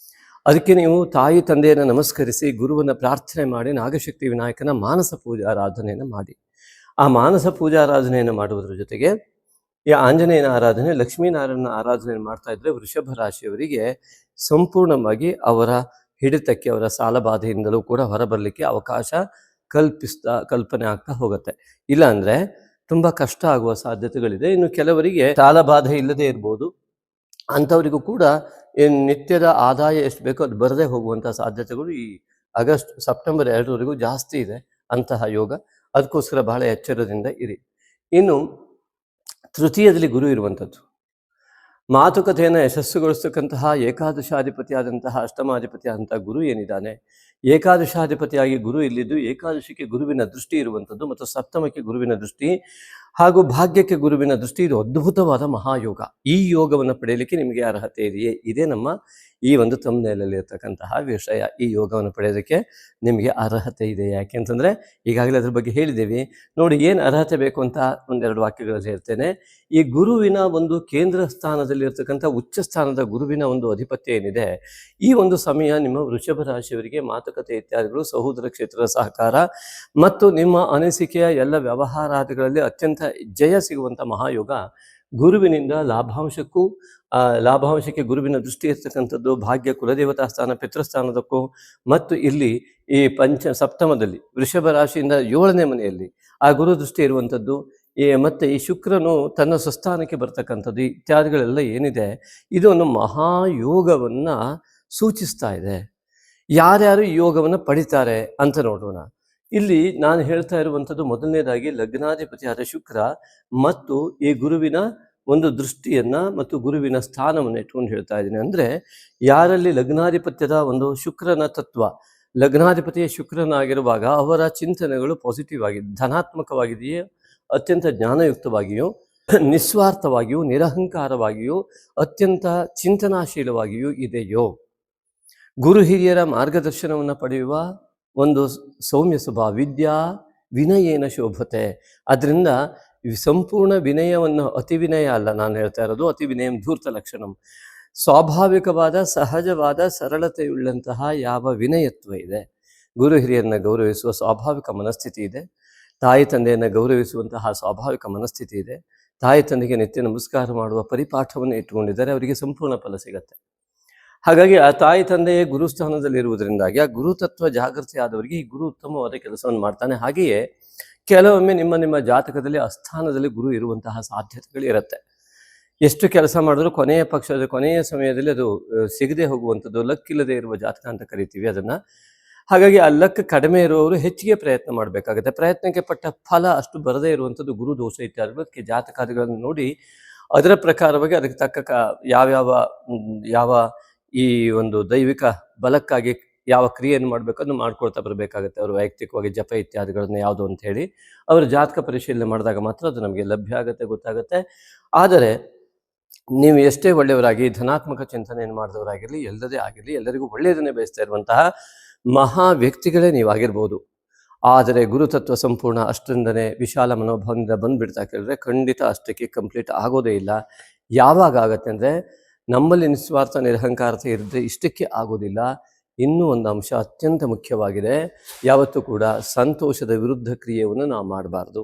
ಅದಕ್ಕೆ ನೀವು ತಾಯಿ ತಂದೆಯನ್ನು ನಮಸ್ಕರಿಸಿ ಗುರುವನ್ನು ಪ್ರಾರ್ಥನೆ ಮಾಡಿ ನಾಗಶಕ್ತಿ ವಿನಾಯಕನ ಮಾನಸ ಪೂಜಾರಾಧನೆಯನ್ನು ಮಾಡಿ. ಆ ಮಾನಸ ಪೂಜಾರಾಧನೆಯನ್ನು ಮಾಡುವುದರ ಜೊತೆಗೆ ಈ ಆಂಜನೇಯನ ಆರಾಧನೆ, ಲಕ್ಷ್ಮೀನಾರಾಯಣನ ಆರಾಧನೆಯನ್ನು ಮಾಡ್ತಾ ಇದ್ದರೆ ವೃಷಭ ರಾಶಿಯವರಿಗೆ ಸಂಪೂರ್ಣವಾಗಿ ಅವರ ಹಿಡಿತಕ್ಕೆ, ಅವರ ಸಾಲಬಾಧೆಯಿಂದಲೂ ಕೂಡ ಹೊರಬರಲಿಕ್ಕೆ ಅವಕಾಶ ಕಲ್ಪನೆ ಆಗ್ತಾ ಹೋಗುತ್ತೆ. ಇಲ್ಲಾಂದರೆ ತುಂಬ ಕಷ್ಟ ಆಗುವ ಸಾಧ್ಯತೆಗಳಿದೆ. ಇನ್ನು ಕೆಲವರಿಗೆ ಸಾಲಬಾಧೆ ಇಲ್ಲದೇ ಇರ್ಬೋದು, ಅಂಥವರಿಗೂ ಕೂಡ ನಿತ್ಯದ ಆದಾಯ ಎಷ್ಟು ಬೇಕೋ ಅದು ಬರದೇ ಹೋಗುವಂಥ ಸಾಧ್ಯತೆಗಳು ಈ ಸೆಪ್ಟೆಂಬರ್ 2ರವರೆಗೂ ಜಾಸ್ತಿ ಇದೆ ಅಂತಹ ಯೋಗ. ಅದಕ್ಕೋಸ್ಕರ ಬಹಳ ಎಚ್ಚರದಿಂದ ಇರಿ. ಇನ್ನು ತೃತೀಯದಲ್ಲಿ ಗುರು ಇರುವಂಥದ್ದು, ಮಾತುಕತೆಯನ್ನು ಯಶಸ್ಸುಗೊಳಿಸ್ತಕ್ಕಂತಹ ಏಕಾದಶಾಧಿಪತಿಯಾದಂತಹ ಅಷ್ಟಮಾಧಿಪತಿಯಾದಂತಹ ಗುರು ಏನಿದ್ದಾನೆ, ಏಕಾದಶಾಧಿಪತಿಯಾಗಿ ಗುರು ಇಲ್ಲಿದ್ದು ಏಕಾದಶಿಗೆ ಗುರುವಿನ ದೃಷ್ಟಿ ಇರುವಂಥದ್ದು ಮತ್ತು ಸಪ್ತಮಕ್ಕೆ ಗುರುವಿನ ದೃಷ್ಟಿ ಹಾಗೂ ಭಾಗ್ಯಕ್ಕೆ ಗುರುವಿನ ದೃಷ್ಟಿ, ಇದು ಅದ್ಭುತವಾದ ಮಹಾಯೋಗ. ಈ ಯೋಗವನ್ನು ಪಡೆಯಲಿಕ್ಕೆ ನಿಮಗೆ ಅರ್ಹತೆ ಇದೆಯೇ? ಇದೇ ನಮ್ಮ ಈ ಒಂದು ತಮ್ನೇಲಲ್ಲಿ ಇರ್ತಕ್ಕಂತಹ ವಿಷಯ. ಈ ಯೋಗವನ್ನು ಪಡೆಯೋದಕ್ಕೆ ನಿಮಗೆ ಅರ್ಹತೆ ಇದೆ. ಯಾಕೆಂತಂದರೆ ಈಗಾಗಲೇ ಅದ್ರ ಬಗ್ಗೆ ಹೇಳಿದ್ದೀವಿ. ನೋಡಿ, ಏನು ಅರ್ಹತೆ ಬೇಕು ಅಂತ ಒಂದೆರಡು ವಾಕ್ಯಗಳಲ್ಲಿ ಹೇಳ್ತೇನೆ. ಈ ಗುರುವಿನ ಒಂದು ಕೇಂದ್ರ ಸ್ಥಾನದಲ್ಲಿ ಇರ್ತಕ್ಕಂಥ ಉಚ್ಚ ಸ್ಥಾನದ ಗುರುವಿನ ಒಂದು ಅಧಿಪತ್ಯ ಏನಿದೆ, ಈ ಒಂದು ಸಮಯ ನಿಮ್ಮ ವೃಷಭ ರಾಶಿಯವರಿಗೆ ಮಾತುಕತೆ ಇತ್ಯಾದಿಗಳು, ಸಹೋದರ ಕ್ಷೇತ್ರದ ಸಹಕಾರ ಮತ್ತು ನಿಮ್ಮ ಅನಿಸಿಕೆಯ ಎಲ್ಲ ವ್ಯವಹಾರಾದಿಗಳಲ್ಲಿ ಅತ್ಯಂತ ಜಯ ಸಿಗುವಂಥ ಮಹಾಯೋಗ. ಗುರುವಿನಿಂದ ಲಾಭಾಂಶಕ್ಕೆ ಗುರುವಿನ ದೃಷ್ಟಿ ಇರ್ತಕ್ಕಂಥದ್ದು, ಭಾಗ್ಯ, ಕುಲದೇವತಾ ಸ್ಥಾನ, ಪಿತೃಸ್ಥಾನದಕ್ಕೂ, ಮತ್ತು ಇಲ್ಲಿ ಈ ಸಪ್ತಮದಲ್ಲಿ ವೃಷಭ ರಾಶಿಯಿಂದ 7ನೇ ಮನೆಯಲ್ಲಿ ಆ ಗುರು ದೃಷ್ಟಿ ಇರುವಂಥದ್ದು, ಮತ್ತು ಈ ಶುಕ್ರನು ತನ್ನ ಸ್ವಸ್ಥಾನಕ್ಕೆ ಬರ್ತಕ್ಕಂಥದ್ದು ಇತ್ಯಾದಿಗಳೆಲ್ಲ ಏನಿದೆ, ಇದು ಒಂದು ಮಹಾಯೋಗವನ್ನು ಸೂಚಿಸ್ತಾ ಇದೆ. ಯಾರ್ಯಾರು ಈ ಯೋಗವನ್ನು ಪಡಿತಾರೆ ಅಂತ ನೋಡೋಣ. ಇಲ್ಲಿ ನಾನು ಹೇಳ್ತಾ ಇರುವಂಥದ್ದು ಮೊದಲನೇದಾಗಿ ಲಗ್ನಾಧಿಪತಿಯಾದ ಶುಕ್ರ ಮತ್ತು ಈ ಗುರುವಿನ ಒಂದು ದೃಷ್ಟಿಯನ್ನು ಮತ್ತು ಗುರುವಿನ ಸ್ಥಾನವನ್ನು ಇಟ್ಕೊಂಡು ಹೇಳ್ತಾ ಇದ್ದೀನಿ. ಅಂದರೆ ಯಾರಲ್ಲಿ ಲಗ್ನಾಧಿಪತ್ಯದ ಒಂದು ಶುಕ್ರನ ತತ್ವ, ಲಗ್ನಾಧಿಪತಿಯ ಶುಕ್ರನಾಗಿರುವಾಗ ಅವರ ಚಿಂತನೆಗಳು ಪಾಸಿಟಿವ್ ಆಗಿ ಧನಾತ್ಮಕವಾಗಿದೆಯೇ, ಅತ್ಯಂತ ಜ್ಞಾನಯುಕ್ತವಾಗಿಯೂ, ನಿಸ್ವಾರ್ಥವಾಗಿಯೂ, ನಿರಹಂಕಾರವಾಗಿಯೂ, ಅತ್ಯಂತ ಚಿಂತನಾಶೀಲವಾಗಿಯೂ ಇದೆಯೋ, ಗುರು ಹಿರಿಯರ ಮಾರ್ಗದರ್ಶನವನ್ನು ಪಡೆಯುವ ಒಂದು ಸೌಮ್ಯ ಸ್ವಭಾವ, ವಿದ್ಯಾ ವಿನಯೇನ ಶೋಭತೆ. ಅದರಿಂದ ಸಂಪೂರ್ಣ ವಿನಯವನ್ನು, ಅತಿ ವಿನಯ ಅಲ್ಲ ನಾನು ಹೇಳ್ತಾ ಇರೋದು, ಅತಿ ವಿನಯಂ ಧೂರ್ತ ಲಕ್ಷಣಂ, ಸ್ವಾಭಾವಿಕವಾದ ಸಹಜವಾದ ಸರಳತೆಯುಳ್ಳಂತಹ ಯಾವ ವಿನಯತ್ವ ಇದೆ, ಗುರು ಹಿರಿಯರನ್ನು ಗೌರವಿಸುವ ಸ್ವಾಭಾವಿಕ ಮನಸ್ಥಿತಿ ಇದೆ, ತಾಯಿ ತಂದೆಯನ್ನು ಗೌರವಿಸುವಂತಹ ಸ್ವಾಭಾವಿಕ ಮನಸ್ಥಿತಿ ಇದೆ, ತಾಯಿ ತಂದೆಗೆ ನಿತ್ಯ ನಮಸ್ಕಾರ ಮಾಡುವ ಪರಿಪಾಠವನ್ನು ಇಟ್ಟುಕೊಂಡಿದ್ದಾರೆ, ಅವರಿಗೆ ಸಂಪೂರ್ಣ ಫಲ ಸಿಗತ್ತೆ. ಹಾಗಾಗಿ ಆ ತಾಯಿ ತಂದೆಯೇ ಗುರುಸ್ಥಾನದಲ್ಲಿರುವುದರಿಂದಾಗಿ ಆ ಗುರುತತ್ವ ಜಾಗೃತಿ ಆದವರಿಗೆ ಈ ಗುರು ಉತ್ತಮವಾದ ಕೆಲಸವನ್ನು ಮಾಡ್ತಾನೆ. ಹಾಗೆಯೇ ಕೆಲವೊಮ್ಮೆ ನಿಮ್ಮ ಜಾತಕದಲ್ಲಿ ಅಸ್ಥಾನದಲ್ಲಿ ಗುರು ಇರುವಂತಹ ಸಾಧ್ಯತೆಗಳು ಇರುತ್ತೆ. ಎಷ್ಟು ಕೆಲಸ ಮಾಡಿದ್ರು ಕೊನೆಯ ಸಮಯದಲ್ಲಿ ಅದು ಸಿಗದೆ ಹೋಗುವಂಥದ್ದು, ಲಕ್ ಇಲ್ಲದೆ ಇರುವ ಜಾತಕ ಅಂತ ಕರಿತೀವಿ ಅದನ್ನು. ಹಾಗಾಗಿ ಆ ಲಕ್ ಕಡಿಮೆ ಇರುವವರು ಹೆಚ್ಚಿಗೆ ಪ್ರಯತ್ನ ಮಾಡಬೇಕಾಗುತ್ತೆ. ಪ್ರಯತ್ನಕ್ಕೆ ಪಟ್ಟ ಫಲ ಅಷ್ಟು ಬರದೇ ಇರುವಂಥದ್ದು ಗುರು ದೋಷ ಇತ್ಯಾದಿಗಳು. ಅದಕ್ಕೆ ಜಾತಕಾದಿಗಳನ್ನು ನೋಡಿ ಅದರ ಪ್ರಕಾರವಾಗಿ ಅದಕ್ಕೆ ತಕ್ಕ ಯಾವ ಈ ಒಂದು ದೈವಿಕ ಬಲಕ್ಕಾಗಿ ಯಾವ ಕ್ರಿಯೆಯನ್ನು ಮಾಡಬೇಕು ಅದನ್ನು ಮಾಡ್ಕೊಳ್ತಾ ಬರಬೇಕಾಗುತ್ತೆ. ಅವರು ವೈಯಕ್ತಿಕವಾಗಿ ಜಪ ಇತ್ಯಾದಿಗಳನ್ನು ಯಾವುದು ಅಂತ ಹೇಳಿ ಅವರ ಜಾತಕ ಪರಿಶೀಲನೆ ಮಾಡಿದಾಗ ಮಾತ್ರ ಅದು ನಮಗೆ ಲಭ್ಯ ಆಗುತ್ತೆ, ಗೊತ್ತಾಗುತ್ತೆ. ಆದರೆ ನೀವು ಎಷ್ಟೇ ಒಳ್ಳೆಯವರಾಗಿ ಧನಾತ್ಮಕ ಚಿಂತನೆಯನ್ನು ಮಾಡಿದವರಾಗಿರಲಿ, ಎಲ್ಲದೇ ಆಗಿರಲಿ, ಎಲ್ಲರಿಗೂ ಒಳ್ಳೆಯದನ್ನೇ ಬಯಸ್ತಾ ಇರುವಂತಹ ಮಹಾ ವ್ಯಕ್ತಿಗಳೇ ನೀವಾಗಿರ್ಬೋದು. ಆದರೆ ಗುರುತತ್ವ ಸಂಪೂರ್ಣ ಅಷ್ಟರಿಂದನೇ ವಿಶಾಲ ಮನೋಭಾವದಿಂದ ಬಂದುಬಿಡ್ತಾ ಕೇಳಿದ್ರೆ ಖಂಡಿತ ಅಷ್ಟಕ್ಕೆ ಕಂಪ್ಲೀಟ್ ಆಗೋದೇ ಇಲ್ಲ. ಯಾವಾಗ ಆಗತ್ತೆ ಅಂದರೆ ನಮ್ಮಲ್ಲಿ ನಿಸ್ವಾರ್ಥ ನಿರಹಂಕಾರತೆ ಇರದೆ ಇಷ್ಟಕ್ಕೆ ಆಗೋದಿಲ್ಲ. ಇನ್ನೂ ಒಂದು ಅಂಶ ಅತ್ಯಂತ ಮುಖ್ಯವಾಗಿದೆ, ಯಾವತ್ತೂ ಕೂಡ ಸಂತೋಷದ ವಿರುದ್ಧ ಕ್ರಿಯೆಯನ್ನು ನಾವು ಮಾಡಬಾರ್ದು.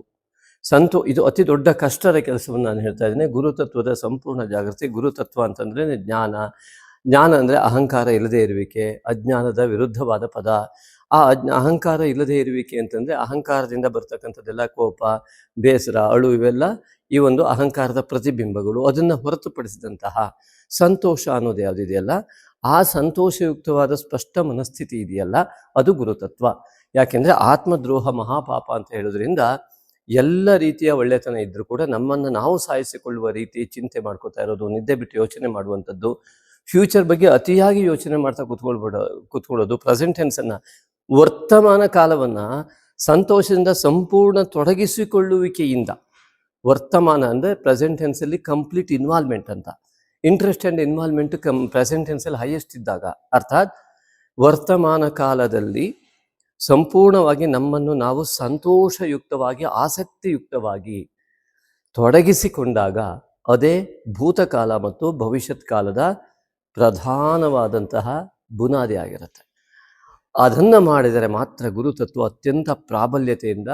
ಇದು ಅತಿ ದೊಡ್ಡ ಕಷ್ಟದ ಕೆಲಸವನ್ನು ನಾನು ಹೇಳ್ತಾ ಇದ್ದೀನಿ. ಗುರುತತ್ವದ ಸಂಪೂರ್ಣ ಜಾಗೃತಿ. ಗುರುತತ್ವ ಅಂತಂದರೆ ಜ್ಞಾನ ಅಂದರೆ ಅಹಂಕಾರ ಇಲ್ಲದೆ ಇರುವಿಕೆ, ಅಜ್ಞಾನದ ವಿರುದ್ಧವಾದ ಪದ. ಆ ಅಹಂಕಾರ ಇಲ್ಲದೆ ಇರುವಿಕೆ ಅಂತಂದರೆ ಅಹಂಕಾರದಿಂದ ಬರ್ತಕ್ಕಂಥದ್ದೆಲ್ಲ ಕೋಪ, ಬೇಸರ, ಅಳು ಇವೆಲ್ಲ ಈ ಒಂದು ಅಹಂಕಾರದ ಪ್ರತಿಬಿಂಬಗಳು. ಅದನ್ನು ಹೊರತುಪಡಿಸಿದಂತಹ ಸಂತೋಷ ಅನ್ನೋದು ಯಾವುದಿದೆಯಲ್ಲ, ಆ ಸಂತೋಷಯುಕ್ತವಾದ ಸ್ಪಷ್ಟ ಮನಸ್ಥಿತಿ ಇದೆಯಲ್ಲ, ಅದು ಗುರುತತ್ವ. ಯಾಕೆಂದರೆ ಆತ್ಮದ್ರೋಹ ಮಹಾಪಾಪ ಅಂತ ಹೇಳೋದ್ರಿಂದ ಎಲ್ಲ ರೀತಿಯ ಒಳ್ಳೆತನ ಇದ್ದರೂ ಕೂಡ ನಮ್ಮನ್ನು ನಾವು ಸಾಯಿಸಿಕೊಳ್ಳುವ ರೀತಿ ಚಿಂತೆ ಮಾಡ್ಕೋತಾ ಇರೋದು, ನಿದ್ದೆ ಬಿಟ್ಟು ಯೋಚನೆ ಮಾಡುವಂಥದ್ದು, ಫ್ಯೂಚರ್ ಬಗ್ಗೆ ಅತಿಯಾಗಿ ಯೋಚನೆ ಮಾಡ್ತಾ ಕೂತ್ಕೊಳ್ಳೋದು, ಪ್ರೆಸೆಂಟ್ ಟೆನ್ಸನ್ನು, ವರ್ತಮಾನ ಕಾಲವನ್ನು ಸಂತೋಷದಿಂದ ಸಂಪೂರ್ಣ ತೊಡಗಿಸಿಕೊಳ್ಳುವಿಕೆಯಿಂದ, ವರ್ತಮಾನ ಅಂದರೆ ಪ್ರೆಸೆಂಟ್ ಟೆನ್ಸಲ್ಲಿ ಕಂಪ್ಲೀಟ್ ಇನ್ವಾಲ್ವ್ಮೆಂಟ್ ಅಂತ, ಇಂಟ್ರೆಸ್ಟ್ ಆ್ಯಂಡ್ ಇನ್ವಾಲ್ವ್ಮೆಂಟ್ ಪ್ರೆಸೆಂಟ್ ಟೆನ್ಸಲ್ಲಿ ಹೈಯೆಸ್ಟ್ ಇದ್ದಾಗ, ಅರ್ಥಾತ್ ವರ್ತಮಾನ ಕಾಲದಲ್ಲಿ ಸಂಪೂರ್ಣವಾಗಿ ನಮ್ಮನ್ನು ನಾವು ಸಂತೋಷಯುಕ್ತವಾಗಿ ಆಸಕ್ತಿಯುಕ್ತವಾಗಿ ತೊಡಗಿಸಿಕೊಂಡಾಗ ಅದೇ ಭೂತಕಾಲ ಮತ್ತು ಭವಿಷ್ಯತ್ ಕಾಲದ ಪ್ರಧಾನವಾದಂತಹ ಬುನಾದಿ ಆಗಿರುತ್ತೆ. ಅದನ್ನು ಮಾಡಿದರೆ ಮಾತ್ರ ಗುರುತತ್ವ ಅತ್ಯಂತ ಪ್ರಾಬಲ್ಯತೆಯಿಂದ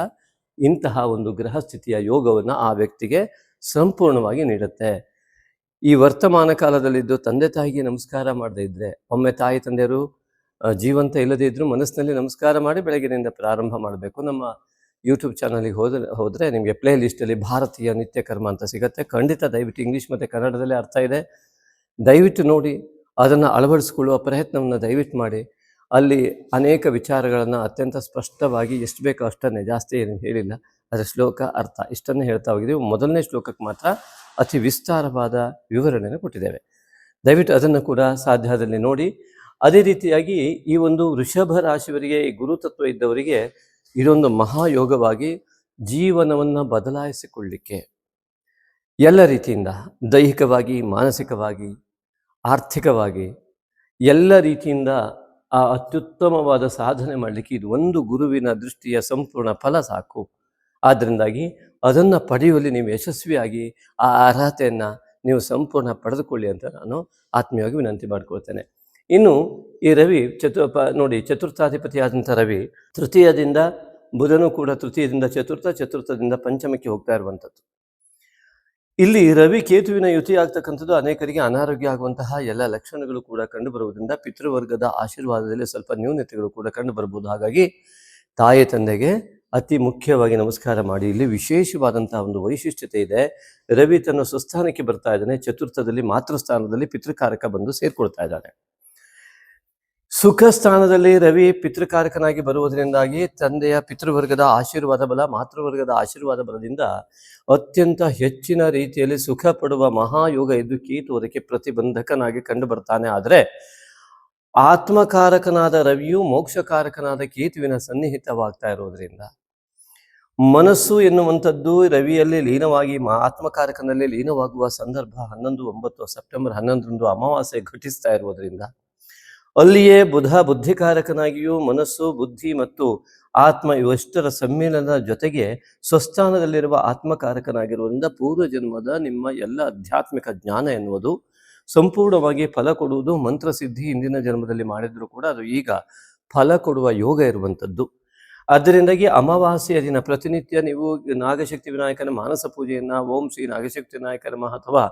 ಇಂತಹ ಒಂದು ಗ್ರಹಸ್ಥಿತಿಯ ಯೋಗವನ್ನು ಆ ವ್ಯಕ್ತಿಗೆ ಸಂಪೂರ್ಣವಾಗಿ ನೀಡುತ್ತೆ. ಈ ವರ್ತಮಾನ ಕಾಲದಲ್ಲಿದ್ದು ತಂದೆ ತಾಯಿಗೆ ನಮಸ್ಕಾರ ಮಾಡದೇ ಇದ್ದರೆ, ಒಮ್ಮೆ ತಾಯಿ ತಂದೆಯರು ಜೀವಂತ ಇಲ್ಲದೇ ಇದ್ದರೂ ಮನಸ್ಸಿನಲ್ಲಿ ನಮಸ್ಕಾರ ಮಾಡಿ ಬೆಳಗಿನಿಂದ ಪ್ರಾರಂಭ ಮಾಡಬೇಕು. ನಮ್ಮ ಯೂಟ್ಯೂಬ್ ಚಾನಲಿಗೆ ಹೋದರೆ ನಿಮಗೆ ಪ್ಲೇ ಲಿಸ್ಟಲ್ಲಿ ಭಾರತೀಯ ನಿತ್ಯ ಕರ್ಮ ಅಂತ ಸಿಗುತ್ತೆ. ಖಂಡಿತ ದಯವಿಟ್ಟು ಇಂಗ್ಲೀಷ್ ಮತ್ತು ಕನ್ನಡದಲ್ಲೇ ಅರ್ಥ ಇದೆ, ದಯವಿಟ್ಟು ನೋಡಿ, ಅದನ್ನು ಅಳವಡಿಸ್ಕೊಳ್ಳುವ ಪ್ರಯತ್ನವನ್ನು ದಯವಿಟ್ಟು ಮಾಡಿ. ಅಲ್ಲಿ ಅನೇಕ ವಿಚಾರಗಳನ್ನು ಅತ್ಯಂತ ಸ್ಪಷ್ಟವಾಗಿ ಎಷ್ಟು ಬೇಕೋ ಅಷ್ಟನ್ನೇ, ಜಾಸ್ತಿ ಏನು ಹೇಳಿಲ್ಲ, ಅದರ ಶ್ಲೋಕ ಅರ್ಥ ಇಷ್ಟನ್ನೇ ಹೇಳ್ತಾ ಹೋಗಿದ್ದೀವಿ. ಮೊದಲನೇ ಶ್ಲೋಕಕ್ಕೆ ಮಾತ್ರ ಅತಿ ವಿಸ್ತಾರವಾದ ವಿವರಣೆಯನ್ನು ಕೊಟ್ಟಿದ್ದೇವೆ. ದಯವಿಟ್ಟು ಅದನ್ನು ಕೂಡ ಸಾಧ್ಯದಲ್ಲಿ ನೋಡಿ. ಅದೇ ರೀತಿಯಾಗಿ ಈ ಒಂದು ವೃಷಭ ರಾಶಿಯವರಿಗೆ, ಈ ಗುರುತತ್ವ ಇದ್ದವರಿಗೆ ಇದೊಂದು ಮಹಾಯೋಗವಾಗಿ ಜೀವನವನ್ನು ಬದಲಾಯಿಸಿಕೊಳ್ಳಿಕ್ಕೆ ಎಲ್ಲ ರೀತಿಯಿಂದ ದೈಹಿಕವಾಗಿ, ಮಾನಸಿಕವಾಗಿ, ಆರ್ಥಿಕವಾಗಿ ಎಲ್ಲ ರೀತಿಯಿಂದ ಆ ಅತ್ಯುತ್ತಮವಾದ ಸಾಧನೆ ಮಾಡಲಿಕ್ಕೆ ಇದು ಒಂದು ಗುರುವಿನ ದೃಷ್ಟಿಯ ಸಂಪೂರ್ಣ ಫಲ ಸಾಕು. ಆದ್ದರಿಂದಾಗಿ ಅದನ್ನು ಪಡೆಯುವಲ್ಲಿ ನೀವು ಯಶಸ್ವಿಯಾಗಿ ಆ ಅರ್ಹತೆಯನ್ನು ನೀವು ಸಂಪೂರ್ಣ ಪಡೆದುಕೊಳ್ಳಿ ಅಂತ ನಾನು ಆತ್ಮೀಯವಾಗಿ ವಿನಂತಿ ಮಾಡಿಕೊಳ್ತೇನೆ. ಇನ್ನು ಈ ರವಿ ನೋಡಿ, ಚತುರ್ಥಾಧಿಪತಿಯಾದಂಥ ರವಿ ತೃತೀಯದಿಂದ ಬುಧನೂ ಕೂಡ ತೃತೀಯದಿಂದ ಚತುರ್ಥದಿಂದ ಪಂಚಮಕ್ಕೆ ಹೋಗ್ತಾ ಇರುವಂಥದ್ದು. ಇಲ್ಲಿ ರವಿ ಕೇತುವಿನ ಯುತಿ ಆಗ್ತಕ್ಕಂಥದ್ದು ಅನೇಕರಿಗೆ ಅನಾರೋಗ್ಯ ಆಗುವಂತಹ ಎಲ್ಲ ಲಕ್ಷಣಗಳು ಕೂಡ ಕಂಡು ಬರುವುದರಿಂದ ಪಿತೃವರ್ಗದ ಆಶೀರ್ವಾದದಲ್ಲಿ ಸ್ವಲ್ಪ ನ್ಯೂನತೆಗಳು ಕೂಡ ಕಂಡು ಬರ್ಬೋದು. ಹಾಗಾಗಿ ತಾಯಿ ತಂದೆಗೆ ಅತಿ ಮುಖ್ಯವಾಗಿ ನಮಸ್ಕಾರ ಮಾಡಿ. ಇಲ್ಲಿ ವಿಶೇಷವಾದಂತಹ ಒಂದು ವೈಶಿಷ್ಟ್ಯತೆ ಇದೆ. ರವಿ ತನ್ನ ಸ್ವಸ್ಥಾನಕ್ಕೆ ಬರ್ತಾ ಇದ್ದಾನೆ. ಚತುರ್ಥದಲ್ಲಿ ಮಾತೃಸ್ಥಾನದಲ್ಲಿ ಪಿತೃಕಾರಕ ಬಂದು ಸೇರ್ಕೊಳ್ತಾ ಇದ್ದಾನೆ. ಸುಖ ಸ್ಥಾನದಲ್ಲಿ ರವಿ ಪಿತೃಕಾರಕನಾಗಿ ಬರುವುದರಿಂದಾಗಿ ತಂದೆಯ ಪಿತೃವರ್ಗದ ಆಶೀರ್ವಾದ ಬಲ, ಮಾತೃವರ್ಗದ ಆಶೀರ್ವಾದ ಬಲದಿಂದ ಅತ್ಯಂತ ಹೆಚ್ಚಿನ ರೀತಿಯಲ್ಲಿ ಸುಖ ಪಡುವ ಮಹಾಯೋಗ ಇದ್ದು ಕೇತು ಅದಕ್ಕೆ ಪ್ರತಿಬಂಧಕನಾಗಿ ಕಂಡು ಬರ್ತಾನೆ. ಆದರೆ ಆತ್ಮಕಾರಕನಾದ ರವಿಯು ಮೋಕ್ಷಕಾರಕನಾದ ಕೇತುವಿನ ಸನ್ನಿಹಿತವಾಗ್ತಾ ಇರೋದ್ರಿಂದ ಮನಸ್ಸು ಎನ್ನುವಂಥದ್ದು ರವಿಯಲ್ಲಿ ಲೀನವಾಗಿ ಆತ್ಮಕಾರಕನಲ್ಲಿ ಲೀನವಾಗುವ ಸಂದರ್ಭ 11/9 ಸೆಪ್ಟೆಂಬರ್ 11ರಂದು ಅಮಾವಾಸ್ಯೆ ಘಟಿಸ್ತಾ ಇರುವುದರಿಂದ ಅಲ್ಲಿಯೇ ಬುಧ ಬುದ್ಧಿಕಾರಕನಾಗಿಯೂ ಮನಸ್ಸು, ಬುದ್ಧಿ ಮತ್ತು ಆತ್ಮ ಇವಷ್ಟರ ಸಮ್ಮಿಲನದ ಜೊತೆಗೆ ಸ್ವಸ್ಥಾನದಲ್ಲಿರುವ ಆತ್ಮಕಾರಕನಾಗಿರುವುದರಿಂದ ಪೂರ್ವಜನ್ಮದ ನಿಮ್ಮ ಎಲ್ಲ ಆಧ್ಯಾತ್ಮಿಕ ಜ್ಞಾನ ಎನ್ನುವುದು ಸಂಪೂರ್ಣವಾಗಿ ಫಲ ಕೊಡುವುದು. ಮಂತ್ರಸಿದ್ಧಿ ಹಿಂದಿನ ಜನ್ಮದಲ್ಲಿ ಮಾಡಿದರೂ ಕೂಡ ಅದು ಈಗ ಫಲ ಕೊಡುವ ಯೋಗ ಇರುವಂಥದ್ದು. ಅದರಿಂದಾಗಿ ಅಮಾವಾಸ್ಯೆಯ ದಿನ ಪ್ರತಿನಿತ್ಯ ನೀವು ನಾಗಶಕ್ತಿ ವಿನಾಯಕನ ಮಾನಸ ಪೂಜೆಯನ್ನು ಓಂ ಶ್ರೀ ನಾಗಶಕ್ತಿ ವಿನಾಯಕ ನಮಃ ಅಥವಾ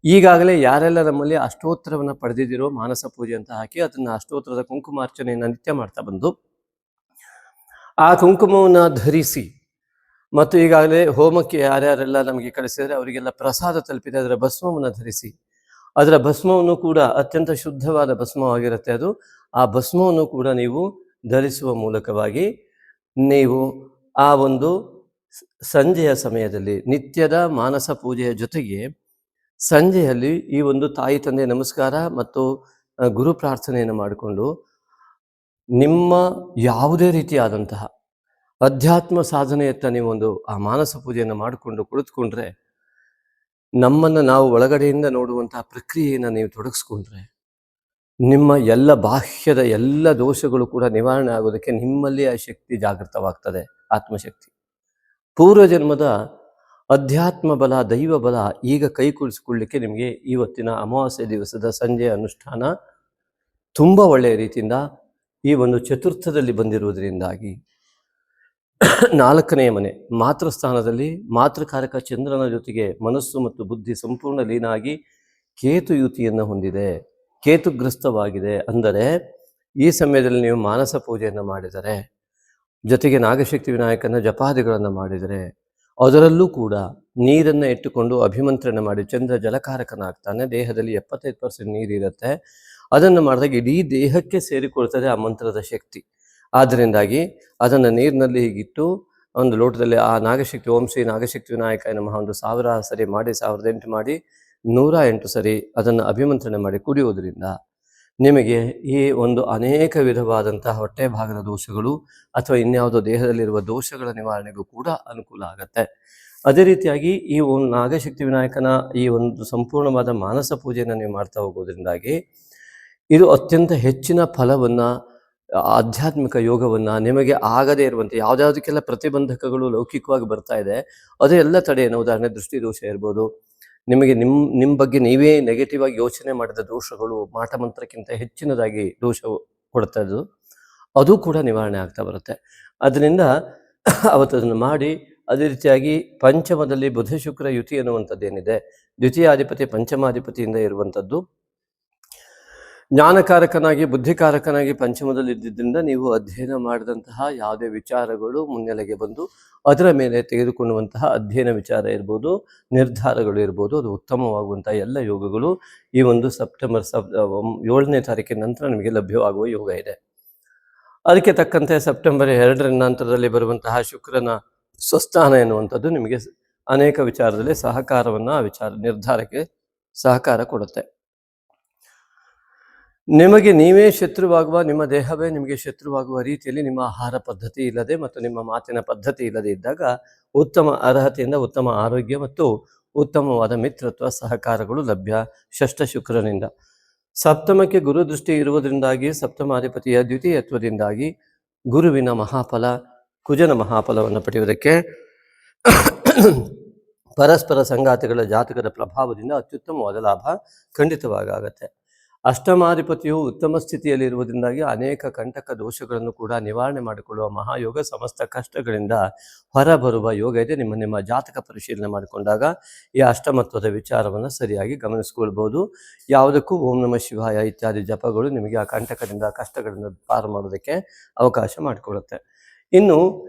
ಈಗಾಗಲೇ ಯಾರೆಲ್ಲ ನಮ್ಮಲ್ಲಿ ಅಷ್ಟೋತ್ತರವನ್ನು ಪಡೆದಿದ್ದೀರೋ ಮಾನಸ ಪೂಜೆ ಅಂತ ಹಾಕಿ ಅದನ್ನು ಅಷ್ಟೋತ್ತರದ ಕುಂಕುಮಾರ್ಚನೆಯನ್ನು ನಿತ್ಯ ಮಾಡ್ತಾ ಬಂದು ಆ ಕುಂಕುಮವನ್ನು ಧರಿಸಿ ಮತ್ತು ಈಗಾಗಲೇ ಹೋಮಕ್ಕೆ ಯಾರ್ಯಾರೆಲ್ಲ ನಮಗೆ ಕಳಿಸಿದರೆ ಅವರಿಗೆಲ್ಲ ಪ್ರಸಾದ ತಲುಪಿದೆ ಅದರ ಭಸ್ಮವನ್ನು ಧರಿಸಿ, ಅದರ ಭಸ್ಮವನ್ನು ಕೂಡ ಅತ್ಯಂತ ಶುದ್ಧವಾದ ಭಸ್ಮವಾಗಿರುತ್ತೆ ಅದು. ಆ ಭಸ್ಮವನ್ನು ಕೂಡ ನೀವು ಧರಿಸುವ ಮೂಲಕವಾಗಿ ನೀವು ಆ ಒಂದು ಸಂಜೆಯ ಸಮಯದಲ್ಲಿ ನಿತ್ಯದ ಮಾನಸ ಪೂಜೆಯ ಜೊತೆಗೆ ಸಂಜೆಯಲ್ಲಿ ಈ ಒಂದು ತಾಯಿ ತಂದೆ ನಮಸ್ಕಾರ ಮತ್ತು ಗುರು ಪ್ರಾರ್ಥನೆಯನ್ನು ಮಾಡಿಕೊಂಡು ನಿಮ್ಮ ಯಾವುದೇ ರೀತಿಯಾದಂತಹ ಅಧ್ಯಾತ್ಮ ಸಾಧನೆಯತ್ತ ನೀವೊಂದು ಆ ಮಾನಸ ಪೂಜೆಯನ್ನು ಮಾಡಿಕೊಂಡು ಕುಳಿತುಕೊಂಡ್ರೆ, ನಮ್ಮನ್ನು ನಾವು ಒಳಗಡೆಯಿಂದ ನೋಡುವಂತಹ ಪ್ರಕ್ರಿಯೆಯನ್ನು ನೀವು ತೊಡಗಿಸ್ಕೊಂಡ್ರೆ ನಿಮ್ಮ ಎಲ್ಲ ಬಾಹ್ಯದ ಎಲ್ಲ ದೋಷಗಳು ಕೂಡ ನಿವಾರಣೆ ಆಗೋದಕ್ಕೆ ನಿಮ್ಮಲ್ಲಿ ಆ ಶಕ್ತಿ ಜಾಗೃತವಾಗ್ತದೆ. ಆತ್ಮಶಕ್ತಿ ಪೂರ್ವಜನ್ಮದ ಅಧ್ಯಾತ್ಮ ಬಲ, ದೈವ ಬಲ ಈಗ ಕೈಗೂಡಿಸಿಕೊಳ್ಳಿಕ್ಕೆ ನಿಮಗೆ ಇವತ್ತಿನ ಅಮಾವಾಸ್ಯೆ ದಿವಸದ ಸಂಜೆಯ ಅನುಷ್ಠಾನ ತುಂಬ ಒಳ್ಳೆಯ ರೀತಿಯಿಂದ ಈ ಒಂದು ಚತುರ್ಥದಲ್ಲಿ ಬಂದಿರುವುದರಿಂದಾಗಿ 4ನೇ ಮನೆ ಮಾತೃಸ್ಥಾನದಲ್ಲಿ ಮಾತೃಕಾರಕ ಚಂದ್ರನ ಜೊತೆಗೆ ಮನಸ್ಸು ಮತ್ತು ಬುದ್ಧಿ ಸಂಪೂರ್ಣ ಲೀನಾಗಿ ಕೇತು ಯುತಿಯನ್ನು ಹೊಂದಿದೆ, ಕೇತುಗ್ರಸ್ತವಾಗಿದೆ. ಅಂದರೆ ಈ ಸಮಯದಲ್ಲಿ ನೀವು ಮಾನಸ ಪೂಜೆಯನ್ನು ಮಾಡಿದರೆ, ಜೊತೆಗೆ ನಾಗಶಕ್ತಿ ವಿನಾಯಕನ ಜಪಾದಿಗಳನ್ನು ಮಾಡಿದರೆ, ಅದರಲ್ಲೂ ಕೂಡ ನೀರನ್ನು ಇಟ್ಟುಕೊಂಡು ಅಭಿಮಂತ್ರಣ ಮಾಡಿ, ಚಂದ್ರ ಜಲಕಾರಕನಾಗ್ತಾನೆ, ದೇಹದಲ್ಲಿ 75% ನೀರಿರುತ್ತೆ. ಅದನ್ನು ಮಾಡಿದಾಗ ಇಡೀ ದೇಹಕ್ಕೆ ಸೇರಿಕೊಳ್ತದೆ ಆ ಮಂತ್ರದ ಶಕ್ತಿ. ಆದ್ದರಿಂದಾಗಿ ಅದನ್ನು ನೀರಿನಲ್ಲಿ ಹೀಗಿಟ್ಟು ಒಂದು ಲೋಟದಲ್ಲಿ ಆ ನಾಗಶಕ್ತಿ ಓಂ ಶ್ರೀ ನಾಗಶಕ್ತಿ ವಿನಾಯಕ ನಮಃ ಒಂದು 1000 ಸರಿ ಮಾಡಿ 1008 ಮಾಡಿ 108 ಸರಿ ಅದನ್ನು ಅಭಿಮಂತ್ರಣ ಮಾಡಿ ಕುಡಿಯುವುದರಿಂದ ನಿಮಗೆ ಈ ಒಂದು ಅನೇಕ ವಿಧವಾದಂತಹ ಹೊಟ್ಟೆ ಭಾಗದ ದೋಷಗಳು ಅಥವಾ ಇನ್ಯಾವುದೋ ದೇಹದಲ್ಲಿರುವ ದೋಷಗಳ ನಿವಾರಣೆಗೂ ಕೂಡ ಅನುಕೂಲ ಆಗುತ್ತೆ. ಅದೇ ರೀತಿಯಾಗಿ ಈ ಒಂದು ನಾಗಶಕ್ತಿ ವಿನಾಯಕನ ಈ ಒಂದು ಸಂಪೂರ್ಣವಾದ ಮಾನಸ ಪೂಜೆಯನ್ನು ನೀವು ಮಾಡ್ತಾ ಹೋಗೋದ್ರಿಂದಾಗಿ ಇದು ಅತ್ಯಂತ ಹೆಚ್ಚಿನ ಫಲವನ್ನು, ಆಧ್ಯಾತ್ಮಿಕ ಯೋಗವನ್ನು, ನಿಮಗೆ ಆಗದೇ ಇರುವಂಥ ಯಾವುದ್ಯಾವುದಕ್ಕೆಲ್ಲ ಪ್ರತಿಬಂಧಕಗಳು ಲೌಕಿಕವಾಗಿ ಬರ್ತಾ ಇದೆ ಅದೆಲ್ಲ ತಡೆಯನ್ನು, ಉದಾಹರಣೆ ದೃಷ್ಟಿದೋಷ ಇರ್ಬೋದು, ನಿಮಗೆ ನಿಮ್ಮ ಬಗ್ಗೆ ನೀವೇ ನೆಗೆಟಿವ್ ಆಗಿ ಯೋಚನೆ ಮಾಡಿದ ದೋಷಗಳು ಮಾಟ ಮಂತ್ರಕ್ಕಿಂತ ಹೆಚ್ಚಿನದಾಗಿ ದೋಷ ಕೊಡ್ತಾ ಇದ್ದು ಅದು ಕೂಡ ನಿವಾರಣೆ ಆಗ್ತಾ ಬರುತ್ತೆ. ಅದರಿಂದ ಅವತ್ತದನ್ನು ಮಾಡಿ. ಅದೇ ರೀತಿಯಾಗಿ ಪಂಚಮದಲ್ಲಿ ಬುಧ ಶುಕ್ರ ಯುತಿ ಅನ್ನುವಂಥದ್ದೇನಿದೆ, ದ್ವಿತೀಯಾಧಿಪತಿ ಪಂಚಮಾಧಿಪತಿಯಿಂದ ಇರುವಂಥದ್ದು ಜ್ಞಾನಕಾರಕನಾಗಿ ಬುದ್ಧಿಕಾರಕನಾಗಿ ಪಂಚಮದಲ್ಲಿ ಇದ್ದಿದ್ದರಿಂದ ನೀವು ಅಧ್ಯಯನ ಮಾಡಿದಂತಹ ಯಾವುದೇ ವಿಚಾರಗಳು ಮುನ್ನೆಲೆಗೆ ಬಂದು ಅದರ ಮೇಲೆ ತೆಗೆದುಕೊಳ್ಳುವಂತಹ ಅಧ್ಯಯನ ವಿಚಾರ ಇರ್ಬೋದು, ನಿರ್ಧಾರಗಳು ಇರ್ಬೋದು, ಅದು ಉತ್ತಮವಾಗುವಂತಹ ಎಲ್ಲ ಯೋಗಗಳು ಈ ಒಂದು ಸೆಪ್ಟೆಂಬರ್ 7ನೇ ತಾರೀಕಿನ ನಂತರ ನಿಮಗೆ ಲಭ್ಯವಾಗುವ ಯೋಗ ಇದೆ. ಅದಕ್ಕೆ ತಕ್ಕಂತೆ ಸೆಪ್ಟೆಂಬರ್ 2ರ ನಂತರದಲ್ಲಿ ಬರುವಂತಹ ಶುಕ್ರನ ಸ್ವಸ್ಥಾನ ಎನ್ನುವಂಥದ್ದು ನಿಮಗೆ ಅನೇಕ ವಿಚಾರದಲ್ಲಿ ಸಹಕಾರವನ್ನು, ಆ ವಿಚಾರ ನಿರ್ಧಾರಕ್ಕೆ ಸಹಕಾರ ಕೊಡುತ್ತೆ. ನಿಮಗೆ ನೀವೇ ಶತ್ರುವಾಗುವ, ನಿಮ್ಮ ದೇಹವೇ ನಿಮಗೆ ಶತ್ರುವಾಗುವ ರೀತಿಯಲ್ಲಿ ನಿಮ್ಮ ಆಹಾರ ಪದ್ಧತಿ ಇಲ್ಲದೆ ಮತ್ತು ನಿಮ್ಮ ಮಾತಿನ ಪದ್ಧತಿ ಇಲ್ಲದೆ ಇದ್ದಾಗ ಉತ್ತಮ ಅರ್ಹತೆಯಿಂದ ಉತ್ತಮ ಆರೋಗ್ಯ ಮತ್ತು ಉತ್ತಮವಾದ ಮಿತ್ರತ್ವ ಸಹಕಾರಗಳು ಲಭ್ಯ. ಷಷ್ಠ ಶುಕ್ರನಿಂದ ಸಪ್ತಮಕ್ಕೆ ಗುರು ದೃಷ್ಟಿ ಇರುವುದರಿಂದಾಗಿ ಸಪ್ತಮಾಧಿಪತಿಯ ದ್ವಿತೀಯತ್ವದಿಂದಾಗಿ ಗುರುವಿನ ಮಹಾಫಲ, ಕುಜನ ಮಹಾಫಲವನ್ನು ಪಡೆಯುವುದಕ್ಕೆ ಪರಸ್ಪರ ಸಂಗಾತಿಗಳ ಜಾತಕದ ಪ್ರಭಾವದಿಂದ ಅತ್ಯುತ್ತಮವಾದ ಲಾಭ ಖಂಡಿತವಾಗತ್ತೆ. ಅಷ್ಟಮಾಧಿಪತಿಯು ಉತ್ತಮ ಸ್ಥಿತಿಯಲ್ಲಿರುವುದರಿಂದಾಗಿ ಅನೇಕ ಕಂಟಕ ದೋಷಗಳನ್ನು ಕೂಡ ನಿವಾರಣೆ ಮಾಡಿಕೊಳ್ಳುವ ಮಹಾಯೋಗ, ಸಮಸ್ತ ಕಷ್ಟಗಳಿಂದ ಹೊರಬರುವ ಯೋಗ ಇದೆ. ನಿಮ್ಮ ಜಾತಕ ಪರಿಶೀಲನೆ ಮಾಡಿಕೊಂಡಾಗ ಈ ಅಷ್ಟಮತ್ವದ ವಿಚಾರವನ್ನು ಸರಿಯಾಗಿ ಗಮನಿಸಿಕೊಳ್ಬೋದು. ಯಾವುದಕ್ಕೂ ಓಂ ನಮಃ ಶಿವಾಯ ಇತ್ಯಾದಿ ಜಪಗಳು ನಿಮಗೆ ಆ ಕಂಟಕದಿಂದ, ಕಷ್ಟಗಳಿಂದ ಪಾರು ಮಾಡೋದಕ್ಕೆ ಅವಕಾಶ ಮಾಡಿಕೊಡುತ್ತೆ. ಇನ್ನು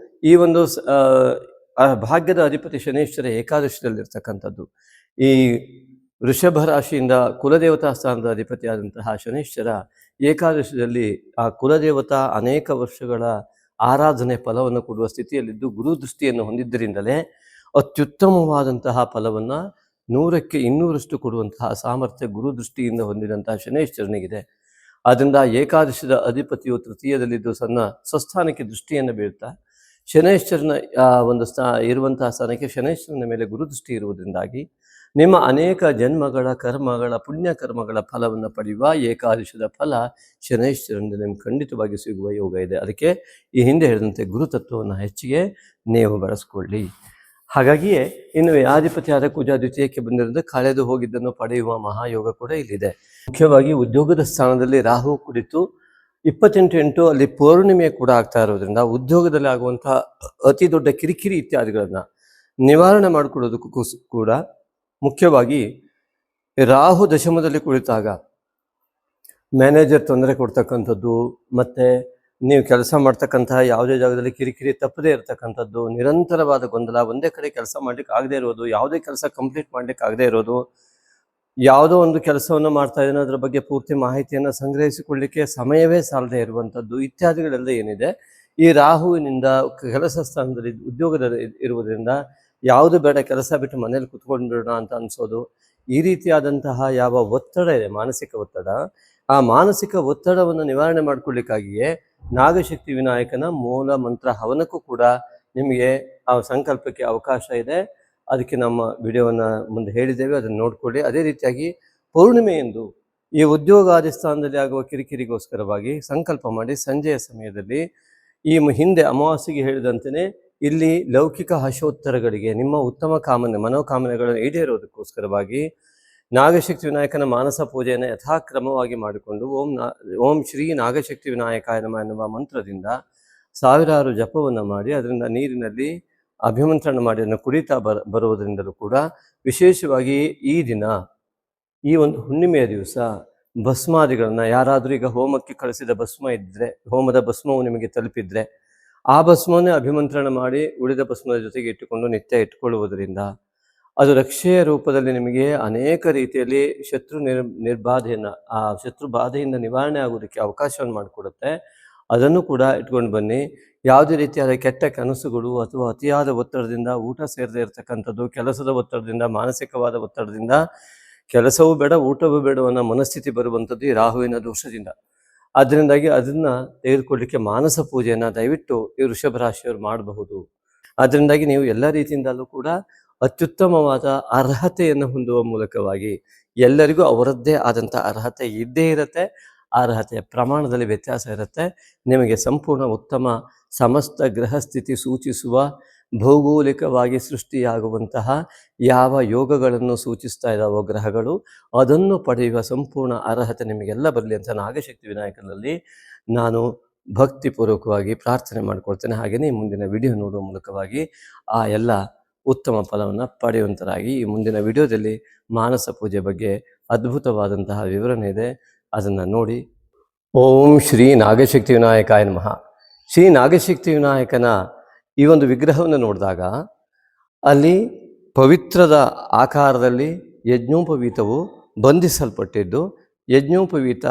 ಈ ಒಂದು ಭಾಗ್ಯದ ಅಧಿಪತಿ ಶನೇಶ್ವರ ಏಕಾದಶಿಯಲ್ಲಿರ್ತಕ್ಕಂಥದ್ದು. ಈ ವೃಷಭ ರಾಶಿಯಿಂದ ಕುಲದೇವತಾ ಸ್ಥಾನದ ಅಧಿಪತಿಯಾದಂತಹ ಶನೇಶ್ವರ ಏಕಾದಶಿಯಲ್ಲಿ ಆ ಕುಲದೇವತಾ ಅನೇಕ ವರ್ಷಗಳ ಆರಾಧನೆ ಫಲವನ್ನು ಕೊಡುವ ಸ್ಥಿತಿಯಲ್ಲಿದ್ದು ಗುರು ದೃಷ್ಟಿಯನ್ನು ಹೊಂದಿದ್ದರಿಂದಲೇ ಅತ್ಯುತ್ತಮವಾದಂತಹ ಫಲವನ್ನು 100ಕ್ಕೆ 200ರಷ್ಟು ಕೊಡುವಂತಹ ಸಾಮರ್ಥ್ಯ ಗುರು ದೃಷ್ಟಿಯಿಂದ ಹೊಂದಿದಂತಹ ಶನೇಶ್ವರನಿಗಿದೆ. ಆದ್ದರಿಂದ ಏಕಾದಶಿದ ಅಧಿಪತಿಯು ತೃತೀಯದಲ್ಲಿದ್ದು ಸ್ವಸ್ಥಾನಕ್ಕೆ ದೃಷ್ಟಿಯನ್ನು ಬೀಳ್ತಾ ಶನೇಶ್ವರನ ಒಂದು ಇರುವಂತಹ ಸ್ಥಾನಕ್ಕೆ ಶನೇಶ್ವರನ ಮೇಲೆ ಗುರುದೃಷ್ಟಿ ಇರುವುದರಿಂದಾಗಿ ನಿಮ್ಮ ಅನೇಕ ಜನ್ಮಗಳ ಕರ್ಮಗಳ ಪುಣ್ಯ ಕರ್ಮಗಳ ಫಲವನ್ನು ಪಡೆಯುವ ಏಕಾದಶಿದ ಫಲ ಶನೇಶ್ವರನಿಂದ ನಿಮ್ಗೆ ಖಂಡಿತವಾಗಿ ಸಿಗುವ ಯೋಗ ಇದೆ. ಅದಕ್ಕೆ ಈ ಹಿಂದೆ ಹೇಳಿದಂತೆ ಗುರುತತ್ವವನ್ನು ಹೆಚ್ಚಿಗೆ ನೀವು ಬಳಸ್ಕೊಳ್ಳಿ. ಹಾಗಾಗಿಯೇ ಇನ್ನು ಆಧಿಪತಿಯಾದ ಕುಜ ದ್ವಿತೀಯಕ್ಕೆ ಬಂದಿರೋದು ಕಳೆದು ಹೋಗಿದ್ದನ್ನು ಪಡೆಯುವ ಮಹಾಯೋಗ ಕೂಡ ಇಲ್ಲಿದೆ. ಮುಖ್ಯವಾಗಿ ಉದ್ಯೋಗದ ಸ್ಥಾನದಲ್ಲಿ ರಾಹು ಕುಳಿತು 28 ಅಲ್ಲಿ ಪೌರ್ಣಿಮೆ ಕೂಡ ಆಗ್ತಾ ಇರೋದ್ರಿಂದ ಉದ್ಯೋಗದಲ್ಲಿ ಆಗುವಂತಹ ಅತಿ ದೊಡ್ಡ ಕಿರಿಕಿರಿ ಇತ್ಯಾದಿಗಳನ್ನ ನಿವಾರಣೆ ಮಾಡಿಕೊಳ್ಳೋದಕ್ಕೂ ಕೂಡ ಮುಖ್ಯವಾಗಿ ರಾಹು ದಶಮದಲ್ಲಿ ಕುಳಿತಾಗ ಮ್ಯಾನೇಜರ್ ತೊಂದರೆ ಕೊಡ್ತಕ್ಕಂಥದ್ದು, ಮತ್ತೆ ನೀವು ಕೆಲಸ ಮಾಡ್ತಕ್ಕಂತಹ ಯಾವುದೇ ಜಾಗದಲ್ಲಿ ಕಿರಿಕಿರಿ ತಪ್ಪದೇ ಇರತಕ್ಕಂಥದ್ದು, ನಿರಂತರವಾದ ಗೊಂದಲ, ಒಂದೇ ಕಡೆ ಕೆಲಸ ಮಾಡ್ಲಿಕ್ಕೆ ಆಗದೆ ಇರೋದು, ಯಾವುದೇ ಕೆಲಸ ಕಂಪ್ಲೀಟ್ ಮಾಡ್ಲಿಕ್ಕೆ ಆಗದೆ ಇರೋದು, ಯಾವುದೋ ಒಂದು ಕೆಲಸವನ್ನು ಮಾಡ್ತಾ ಇದ್ದೇನೆ ಅದರ ಬಗ್ಗೆ ಪೂರ್ತಿ ಮಾಹಿತಿಯನ್ನು ಸಂಗ್ರಹಿಸಿಕೊಳ್ಳಿಕ್ಕೆ ಸಮಯವೇ ಸಾಲದೆ ಇರುವಂಥದ್ದು ಇತ್ಯಾದಿಗಳೆಲ್ಲ ಏನಿದೆ, ಈ ರಾಹುವಿನಿಂದ ಕೆಲಸ ಸ್ಥಾನದಲ್ಲಿ ಉದ್ಯೋಗದಲ್ಲಿ ಇರುವುದರಿಂದ ಯಾವುದು ಬೇಡ, ಕೆಲಸ ಬಿಟ್ಟು ಮನೇಲಿ ಕುತ್ಕೊಂಡ್ಬಿಡೋಣ ಅಂತ ಅನಿಸೋದು, ಈ ರೀತಿಯಾದಂತಹ ಯಾವ ಒತ್ತಡ ಇದೆ, ಮಾನಸಿಕ ಒತ್ತಡ, ಆ ಮಾನಸಿಕ ಒತ್ತಡವನ್ನು ನಿವಾರಣೆ ಮಾಡಿಕೊಳ್ಳಿಕ್ಕಾಗಿಯೇ ನಾಗಶಕ್ತಿ ವಿನಾಯಕನ ಮೂಲ ಮಂತ್ರ ಹವನಕ್ಕೂ ಕೂಡ ನಿಮಗೆ ಆ ಸಂಕಲ್ಪಕ್ಕೆ ಅವಕಾಶ ಇದೆ. ಅದಕ್ಕೆ ನಮ್ಮ ವಿಡಿಯೋವನ್ನು ಮುಂದೆ ಹೇಳಿದ್ದೇವೆ, ಅದನ್ನು ನೋಡ್ಕೊಳ್ಳಿ. ಅದೇ ರೀತಿಯಾಗಿ ಪೌರ್ಣಿಮೆಯಂದು ಈ ಉದ್ಯೋಗಾದಿ ಸ್ಥಾನದಲ್ಲಿ ಆಗುವ ಕಿರಿಕಿರಿಗೋಸ್ಕರವಾಗಿ ಸಂಕಲ್ಪ ಮಾಡಿ ಸಂಜೆಯ ಸಮಯದಲ್ಲಿ ಈ ಹಿಂದೆ ಅಮಾವಾಸ್ಯೆಗೆ ಹೇಳಿದಂತೆಯೇ ಇಲ್ಲಿ ಲೌಕಿಕ ಹರ್ಷೋತ್ತರಗಳಿಗೆ ನಿಮ್ಮ ಉತ್ತಮ ಮನೋಕಾಮನೆಗಳನ್ನು ಈಡೇರೋದಕ್ಕೋಸ್ಕರವಾಗಿ ನಾಗಶಕ್ತಿ ವಿನಾಯಕನ ಮಾನಸ ಪೂಜೆಯನ್ನು ಯಥಾಕ್ರಮವಾಗಿ ಮಾಡಿಕೊಂಡು ಓಂ ಶ್ರೀ ನಾಗಶಕ್ತಿ ವಿನಾಯಕಾಯ ನಮಃ ಎನ್ನುವ ಮಂತ್ರದಿಂದ ಸಾವಿರಾರು ಜಪವನ್ನು ಮಾಡಿ ಅದರಿಂದ ನೀರಿನಲ್ಲಿ ಅಭಿಮಂತ್ರಣ ಮಾಡಿ ಅದನ್ನು ಕುಡಿತಾ ಬರುವುದರಿಂದಲೂ ಕೂಡ ವಿಶೇಷವಾಗಿ ಈ ದಿನ, ಈ ಒಂದು ಹುಣ್ಣಿಮೆಯ ದಿವಸ ಭಸ್ಮಾದಿಗಳನ್ನು ಯಾರಾದರೂ ಈಗ ಹೋಮಕ್ಕೆ ಕಳಿಸಿದ ಭಸ್ಮ ಇದ್ದರೆ, ಹೋಮದ ಭಸ್ಮವು ನಿಮಗೆ ತಲುಪಿದ್ರೆ ಆ ಭಸ್ಮವನ್ನೇ ಅಭಿಮಂತ್ರಣ ಮಾಡಿ ಉಳಿದ ಭಸ್ಮದ ಜೊತೆಗೆ ಇಟ್ಟುಕೊಂಡು ನಿತ್ಯ ಇಟ್ಕೊಳ್ಳುವುದರಿಂದ ಅದು ರಕ್ಷೆಯ ರೂಪದಲ್ಲಿ ನಿಮಗೆ ಅನೇಕ ರೀತಿಯಲ್ಲಿ ನಿರ್ಬಾಧೆಯನ್ನು, ಆ ಶತ್ರು ಬಾಧೆಯಿಂದ ನಿವಾರಣೆ ಆಗುವುದಕ್ಕೆ ಅವಕಾಶವನ್ನು ಮಾಡಿಕೊಡುತ್ತೆ. ಅದನ್ನು ಕೂಡ ಇಟ್ಕೊಂಡು ಬನ್ನಿ. ಯಾವುದೇ ರೀತಿಯಾದ ಕೆಟ್ಟ ಕನಸುಗಳು ಅಥವಾ ಅತಿಯಾದ ಒತ್ತಡದಿಂದ, ಊಟ ಸೇರದೇ ಇರತಕ್ಕಂಥದ್ದು, ಕೆಲಸದ ಒತ್ತಡದಿಂದ, ಮಾನಸಿಕವಾದ ಒತ್ತಡದಿಂದ ಕೆಲಸವೂ ಬೇಡ ಊಟವೂ ಬೇಡ ಅನ್ನೋ ಮನಸ್ಥಿತಿ ಬರುವಂಥದ್ದು ಈ ರಾಹುವಿನ ದೋಷದಿಂದ. ಅದರಿಂದಾಗಿ ಅದನ್ನು ತೆಗೆದುಕೊಳ್ಳಲಿಕ್ಕೆ ಮಾನಸ ಪೂಜೆಯನ್ನು ದಯವಿಟ್ಟು ಈ ವೃಷಭ ರಾಶಿಯವರು ಮಾಡಬಹುದು. ಅದರಿಂದಾಗಿ ನೀವು ಎಲ್ಲ ರೀತಿಯಿಂದಲೂ ಕೂಡ ಅತ್ಯುತ್ತಮವಾದ ಅರ್ಹತೆಯನ್ನು ಹೊಂದುವ ಮೂಲಕವಾಗಿ ಎಲ್ಲರಿಗೂ ಅವರದ್ದೇ ಆದಂಥ ಅರ್ಹತೆ ಇದ್ದೇ ಇರುತ್ತೆ. ಅರ್ಹತೆಯ ಪ್ರಮಾಣದಲ್ಲಿ ವ್ಯತ್ಯಾಸ ಇರುತ್ತೆ. ನಿಮಗೆ ಸಂಪೂರ್ಣ ಉತ್ತಮ ಸಮಸ್ತ ಗ್ರಹ ಸ್ಥಿತಿ ಸೂಚಿಸುವ ಭೌಗೋಳಿಕವಾಗಿ ಸೃಷ್ಟಿಯಾಗುವಂತಹ ಯಾವ ಯೋಗಗಳನ್ನು ಸೂಚಿಸ್ತಾ ಇದ್ದಾವೋ ಗ್ರಹಗಳು, ಅದನ್ನು ಪಡೆಯುವ ಸಂಪೂರ್ಣ ಅರ್ಹತೆ ನಿಮಗೆಲ್ಲ ಬರಲಿ ಅಂತ ನಾಗಶಕ್ತಿ ವಿನಾಯಕನಲ್ಲಿ ನಾನು ಭಕ್ತಿಪೂರ್ವಕವಾಗಿ ಪ್ರಾರ್ಥನೆ ಮಾಡಿಕೊಳ್ತೇನೆ. ಹಾಗೆಯೇ ಮುಂದಿನ ವಿಡಿಯೋ ನೋಡುವ ಮೂಲಕವಾಗಿ ಆ ಎಲ್ಲ ಉತ್ತಮ ಫಲವನ್ನು ಪಡೆಯುವಂತರಾಗಿ ಈ ಮುಂದಿನ ವಿಡಿಯೋದಲ್ಲಿ ಮಾನಸ ಪೂಜೆ ಬಗ್ಗೆ ಅದ್ಭುತವಾದಂತಹ ವಿವರಣೆ ಇದೆ, ಅದನ್ನು ನೋಡಿ. ಓಂ ಶ್ರೀ ನಾಗಶಕ್ತಿ ವಿನಾಯಕಾಯ ನಮಃ. ಶ್ರೀ ನಾಗಶಕ್ತಿ ವಿನಾಯಕನ ಈ ಒಂದು ವಿಗ್ರಹವನ್ನು ನೋಡಿದಾಗ ಅಲ್ಲಿ ಪವಿತ್ರದ ಆಕಾರದಲ್ಲಿ ಯಜ್ಞೋಪವೀತವು ಬಂಧಿಸಲ್ಪಟ್ಟಿದ್ದು, ಯಜ್ಞೋಪವೀತ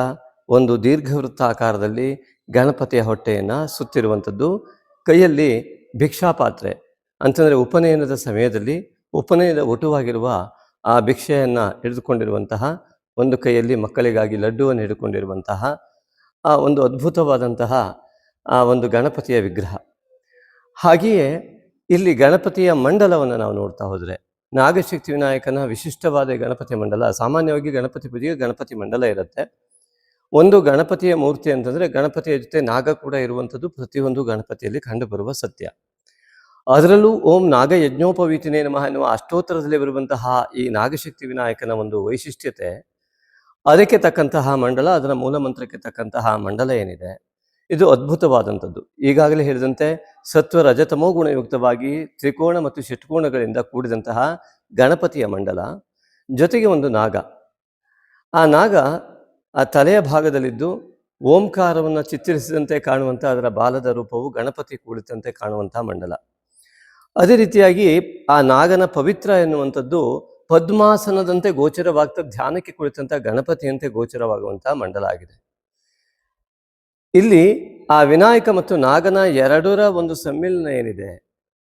ಒಂದು ದೀರ್ಘವೃತ್ತಾಕಾರದಲ್ಲಿ ಗಣಪತಿಯ ಹೊಟ್ಟೆಯನ್ನು ಸುತ್ತಿರುವಂಥದ್ದು, ಕೈಯಲ್ಲಿ ಭಿಕ್ಷಾಪಾತ್ರೆ ಅಂತಂದರೆ ಉಪನಯನದ ಸಮಯದಲ್ಲಿ ಉಪನಯನದ ಒಟುವಾಗಿರುವ ಆ ಭಿಕ್ಷೆಯನ್ನು ಹಿಡಿದುಕೊಂಡಿರುವಂತಹ ಒಂದು ಕೈಯಲ್ಲಿ ಮಕ್ಕಳಿಗಾಗಿ ಲಡ್ಡುವನ್ನು ಹಿಡ್ಕೊಂಡಿರುವಂತಹ ಆ ಒಂದು ಅದ್ಭುತವಾದಂತಹ ಆ ಒಂದು ಗಣಪತಿಯ ವಿಗ್ರಹ. ಹಾಗೆಯೇ ಇಲ್ಲಿ ಗಣಪತಿಯ ಮಂಡಲವನ್ನು ನಾವು ನೋಡ್ತಾ ಹೋದರೆ, ನಾಗಶಕ್ತಿ ವಿನಾಯಕನ ವಿಶಿಷ್ಟವಾದ ಗಣಪತಿ ಮಂಡಲ. ಸಾಮಾನ್ಯವಾಗಿ ಗಣಪತಿ ಪೂಜೆಗೆ ಗಣಪತಿ ಮಂಡಲ ಇರುತ್ತೆ. ಒಂದು ಗಣಪತಿಯ ಮೂರ್ತಿ ಅಂತಂದರೆ ಗಣಪತಿಯ ಜೊತೆ ನಾಗ ಕೂಡ ಇರುವಂಥದ್ದು ಪ್ರತಿಯೊಂದು ಗಣಪತಿಯಲ್ಲಿ ಕಂಡುಬರುವ ಸತ್ಯ. ಅದರಲ್ಲೂ ಓಂ ನಾಗ ಯಜ್ಞೋಪವೀತಿನೇ ನಮಃ ಎನ್ನುವ ಅಷ್ಟೋತ್ತರದಲ್ಲಿ ಬರುವಂತಹ ಈ ನಾಗಶಕ್ತಿ ವಿನಾಯಕನ ಒಂದು ವೈಶಿಷ್ಟ್ಯತೆ, ಅದಕ್ಕೆ ತಕ್ಕಂತಹ ಮಂಡಲ, ಅದರ ಮೂಲ ಮಂತ್ರಕ್ಕೆ ತಕ್ಕಂತಹ ಮಂಡಲ ಏನಿದೆ, ಇದು ಅದ್ಭುತವಾದಂಥದ್ದು. ಈಗಾಗಲೇ ಹೇಳಿದಂತೆ ಸತ್ವ ರಜತಮೋ ಗುಣಯುಕ್ತವಾಗಿ ತ್ರಿಕೋಣ ಮತ್ತು ಷಟ್ಕೋಣಗಳಿಂದ ಕೂಡಿದಂತಹ ಗಣಪತಿಯ ಮಂಡಲ, ಜೊತೆಗೆ ಒಂದು ನಾಗ. ಆ ನಾಗ ಆ ತಲೆಯ ಭಾಗದಲ್ಲಿದ್ದು ಓಂಕಾರವನ್ನು ಚಿತ್ರಿಸಿದಂತೆ ಕಾಣುವಂಥ ಅದರ ಬಾಲದ ರೂಪವು ಗಣಪತಿ ಕುಳಿತಂತೆ ಕಾಣುವಂಥ ಮಂಡಲ. ಅದೇ ರೀತಿಯಾಗಿ ಆ ನಾಗನ ಪವಿತ್ರ ಎನ್ನುವಂಥದ್ದು ಪದ್ಮಾಸನದಂತೆ ಗೋಚರವಾಗ್ತಾ ಧ್ಯಾನಕ್ಕೆ ಕುಳಿತಂಥ ಗಣಪತಿಯಂತೆ ಗೋಚರವಾಗುವಂಥ ಮಂಡಲ ಆಗಿದೆ. ಇಲ್ಲಿ ಆ ವಿನಾಯಕ ಮತ್ತು ನಾಗನ ಎರಡರ ಒಂದು ಸಮ್ಮಿಲನ ಏನಿದೆ,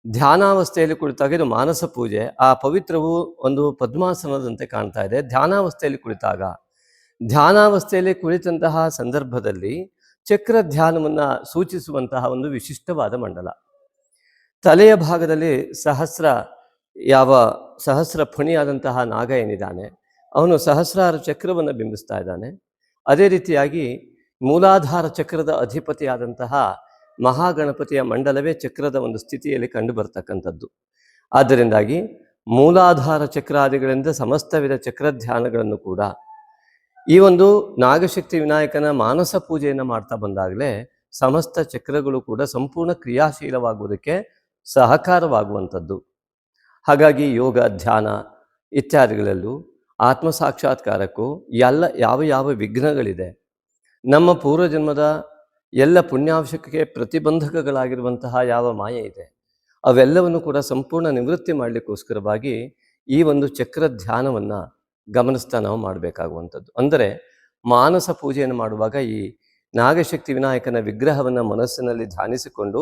ಧ್ಯಾನಾವಸ್ಥೆಯಲ್ಲಿ ಕುಳಿತಾಗ ಇದು ಮಾನಸ ಪೂಜೆ. ಆ ಪವಿತ್ರವು ಒಂದು ಪದ್ಮಾಸನದಂತೆ ಕಾಣ್ತಾ ಇದೆ. ಧ್ಯಾನಾವಸ್ಥೆಯಲ್ಲಿ ಕುಳಿತಂತಹ ಸಂದರ್ಭದಲ್ಲಿ ಚಕ್ರ ಧ್ಯಾನವನ್ನು ಸೂಚಿಸುವಂತಹ ಒಂದು ವಿಶಿಷ್ಟವಾದ ಮಂಡಲ. ತಲೆಯ ಭಾಗದಲ್ಲಿ ಸಹಸ್ರ ಫಣಿಯಾದಂತಹ ನಾಗ ಏನಿದ್ದಾನೆ, ಅವನು ಸಹಸ್ರಾರು ಚಕ್ರವನ್ನು ಬಿಂಬಿಸ್ತಾ ಇದ್ದಾನೆ. ಅದೇ ರೀತಿಯಾಗಿ ಮೂಲಾಧಾರ ಚಕ್ರದ ಅಧಿಪತಿಯಾದಂತಹ ಮಹಾಗಣಪತಿಯ ಮಂಡಲವೇ ಚಕ್ರದ ಒಂದು ಸ್ಥಿತಿಯಲ್ಲಿ ಕಂಡು ಬರ್ತಕ್ಕಂಥದ್ದು. ಆದ್ದರಿಂದಾಗಿ ಮೂಲಾಧಾರ ಚಕ್ರಾದಿಗಳಿಂದ ಸಮಸ್ತ ವಿಧ ಚಕ್ರಧ್ಯಾನಗಳನ್ನು ಕೂಡ ಈ ಒಂದು ನಾಗಶಕ್ತಿ ವಿನಾಯಕನ ಮಾನಸ ಪೂಜೆಯನ್ನು ಮಾಡ್ತಾ ಬಂದಾಗಲೇ ಸಮಸ್ತ ಚಕ್ರಗಳು ಕೂಡ ಸಂಪೂರ್ಣ ಕ್ರಿಯಾಶೀಲವಾಗುವುದಕ್ಕೆ ಸಹಕಾರವಾಗುವಂಥದ್ದು. ಹಾಗಾಗಿ ಯೋಗ, ಧ್ಯಾನ ಇತ್ಯಾದಿಗಳಲ್ಲೂ ಆತ್ಮ ಸಾಕ್ಷಾತ್ಕಾರಕ್ಕೂ ಯಾವ ವಿಘ್ನಗಳಿದೆ, ನಮ್ಮ ಪೂರ್ವಜನ್ಮದ ಎಲ್ಲ ಪುಣ್ಯಾವಶ್ಯಕಕ್ಕೆ ಪ್ರತಿಬಂಧಕಗಳಾಗಿರುವಂತಹ ಯಾವ ಮಾಯೆ ಇದೆ, ಅವೆಲ್ಲವನ್ನು ಕೂಡ ಸಂಪೂರ್ಣ ನಿವೃತ್ತಿ ಮಾಡಲಿಕ್ಕೋಸ್ಕರವಾಗಿ ಈ ಒಂದು ಚಕ್ರ ಧ್ಯಾನವನ್ನು ಗಮನಿಸ್ತಾ ನಾವು ಮಾಡಬೇಕಾಗುವಂಥದ್ದು. ಅಂದರೆ ಮಾನಸ ಪೂಜೆಯನ್ನು ಮಾಡುವಾಗ ಈ ನಾಗಶಕ್ತಿ ವಿನಾಯಕನ ವಿಗ್ರಹವನ್ನು ಮನಸ್ಸಿನಲ್ಲಿ ಧ್ಯಾನಿಸಿಕೊಂಡು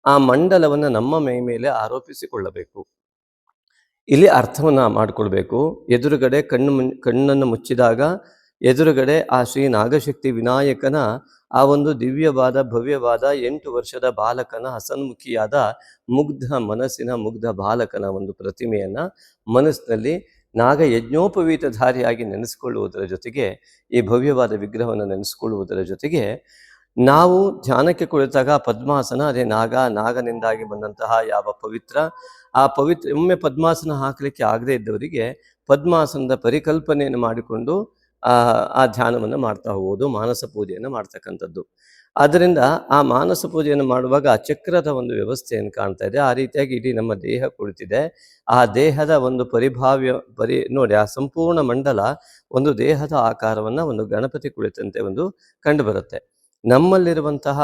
ಆ ಮಂಡಲವನ್ನು ನಮ್ಮ ಮೈ ಮೇಲೆ ಆರೋಪಿಸಿಕೊಳ್ಳಬೇಕು. ಇಲ್ಲಿ ಅರ್ಥವನ್ನು ಮಾಡಿಕೊಳ್ಬೇಕು. ಎದುರುಗಡೆ ಕಣ್ಣನ್ನು ಮುಚ್ಚಿದಾಗ ಎದುರುಗಡೆ ಆ ಶ್ರೀ ನಾಗಶಕ್ತಿ ವಿನಾಯಕನ ಆ ಒಂದು ದಿವ್ಯವಾದ ಭವ್ಯವಾದ 8 ವರ್ಷದ ಬಾಲಕನ ಹಸನ್ಮುಖಿಯಾದ ಮುಗ್ಧ ಬಾಲಕನ ಒಂದು ಪ್ರತಿಮೆಯನ್ನು ಮನಸ್ಸಿನಲ್ಲಿ ನಾಗ ಯಜ್ಞೋಪವೀತಧಾರಿಯಾಗಿ ನೆನೆಸ್ಕೊಳ್ಳುವುದರ ಜೊತೆಗೆ, ಈ ಭವ್ಯವಾದ ವಿಗ್ರಹವನ್ನು ನೆನೆಸ್ಕೊಳ್ಳುವುದರ ಜೊತೆಗೆ, ನಾವು ಧ್ಯಾನಕ್ಕೆ ಕುಳಿತಾಗ ಪದ್ಮಾಸನ, ಅದೇ ನಾಗನಿಂದಾಗಿ ಬಂದಂತಹ ಯಾವ ಪವಿತ್ರ, ಆ ಪವಿತ್ರ ಒಮ್ಮೆ ಪದ್ಮಾಸನ ಹಾಕಲಿಕ್ಕೆ ಆಗದೇ ಇದ್ದವರಿಗೆ ಪದ್ಮಾಸನದ ಪರಿಕಲ್ಪನೆಯನ್ನು ಮಾಡಿಕೊಂಡು ಆ ಧ್ಯಾನವನ್ನು ಮಾಡ್ತಾ ಹೋಗುವುದು ಮಾನಸ ಪೂಜೆಯನ್ನು ಮಾಡ್ತಕ್ಕಂಥದ್ದು. ಆದ್ದರಿಂದ ಆ ಮಾನಸ ಪೂಜೆಯನ್ನು ಮಾಡುವಾಗ ಆ ಚಕ್ರದ ಒಂದು ವ್ಯವಸ್ಥೆಯನ್ನು ಕಾಣ್ತಾ ಇದೆ. ಆ ರೀತಿಯಾಗಿ ಇಡೀ ನಮ್ಮ ದೇಹ ಕುಳಿತಿದೆ. ಆ ದೇಹದ ಒಂದು ನೋಡಿ, ಆ ಸಂಪೂರ್ಣ ಮಂಡಲ ಒಂದು ದೇಹದ ಆಕಾರವನ್ನು ಒಂದು ಗಣಪತಿ ಕುಳಿತಂತೆ ಒಂದು ಕಂಡು ಬರುತ್ತೆ. ನಮ್ಮಲ್ಲಿರುವಂತಹ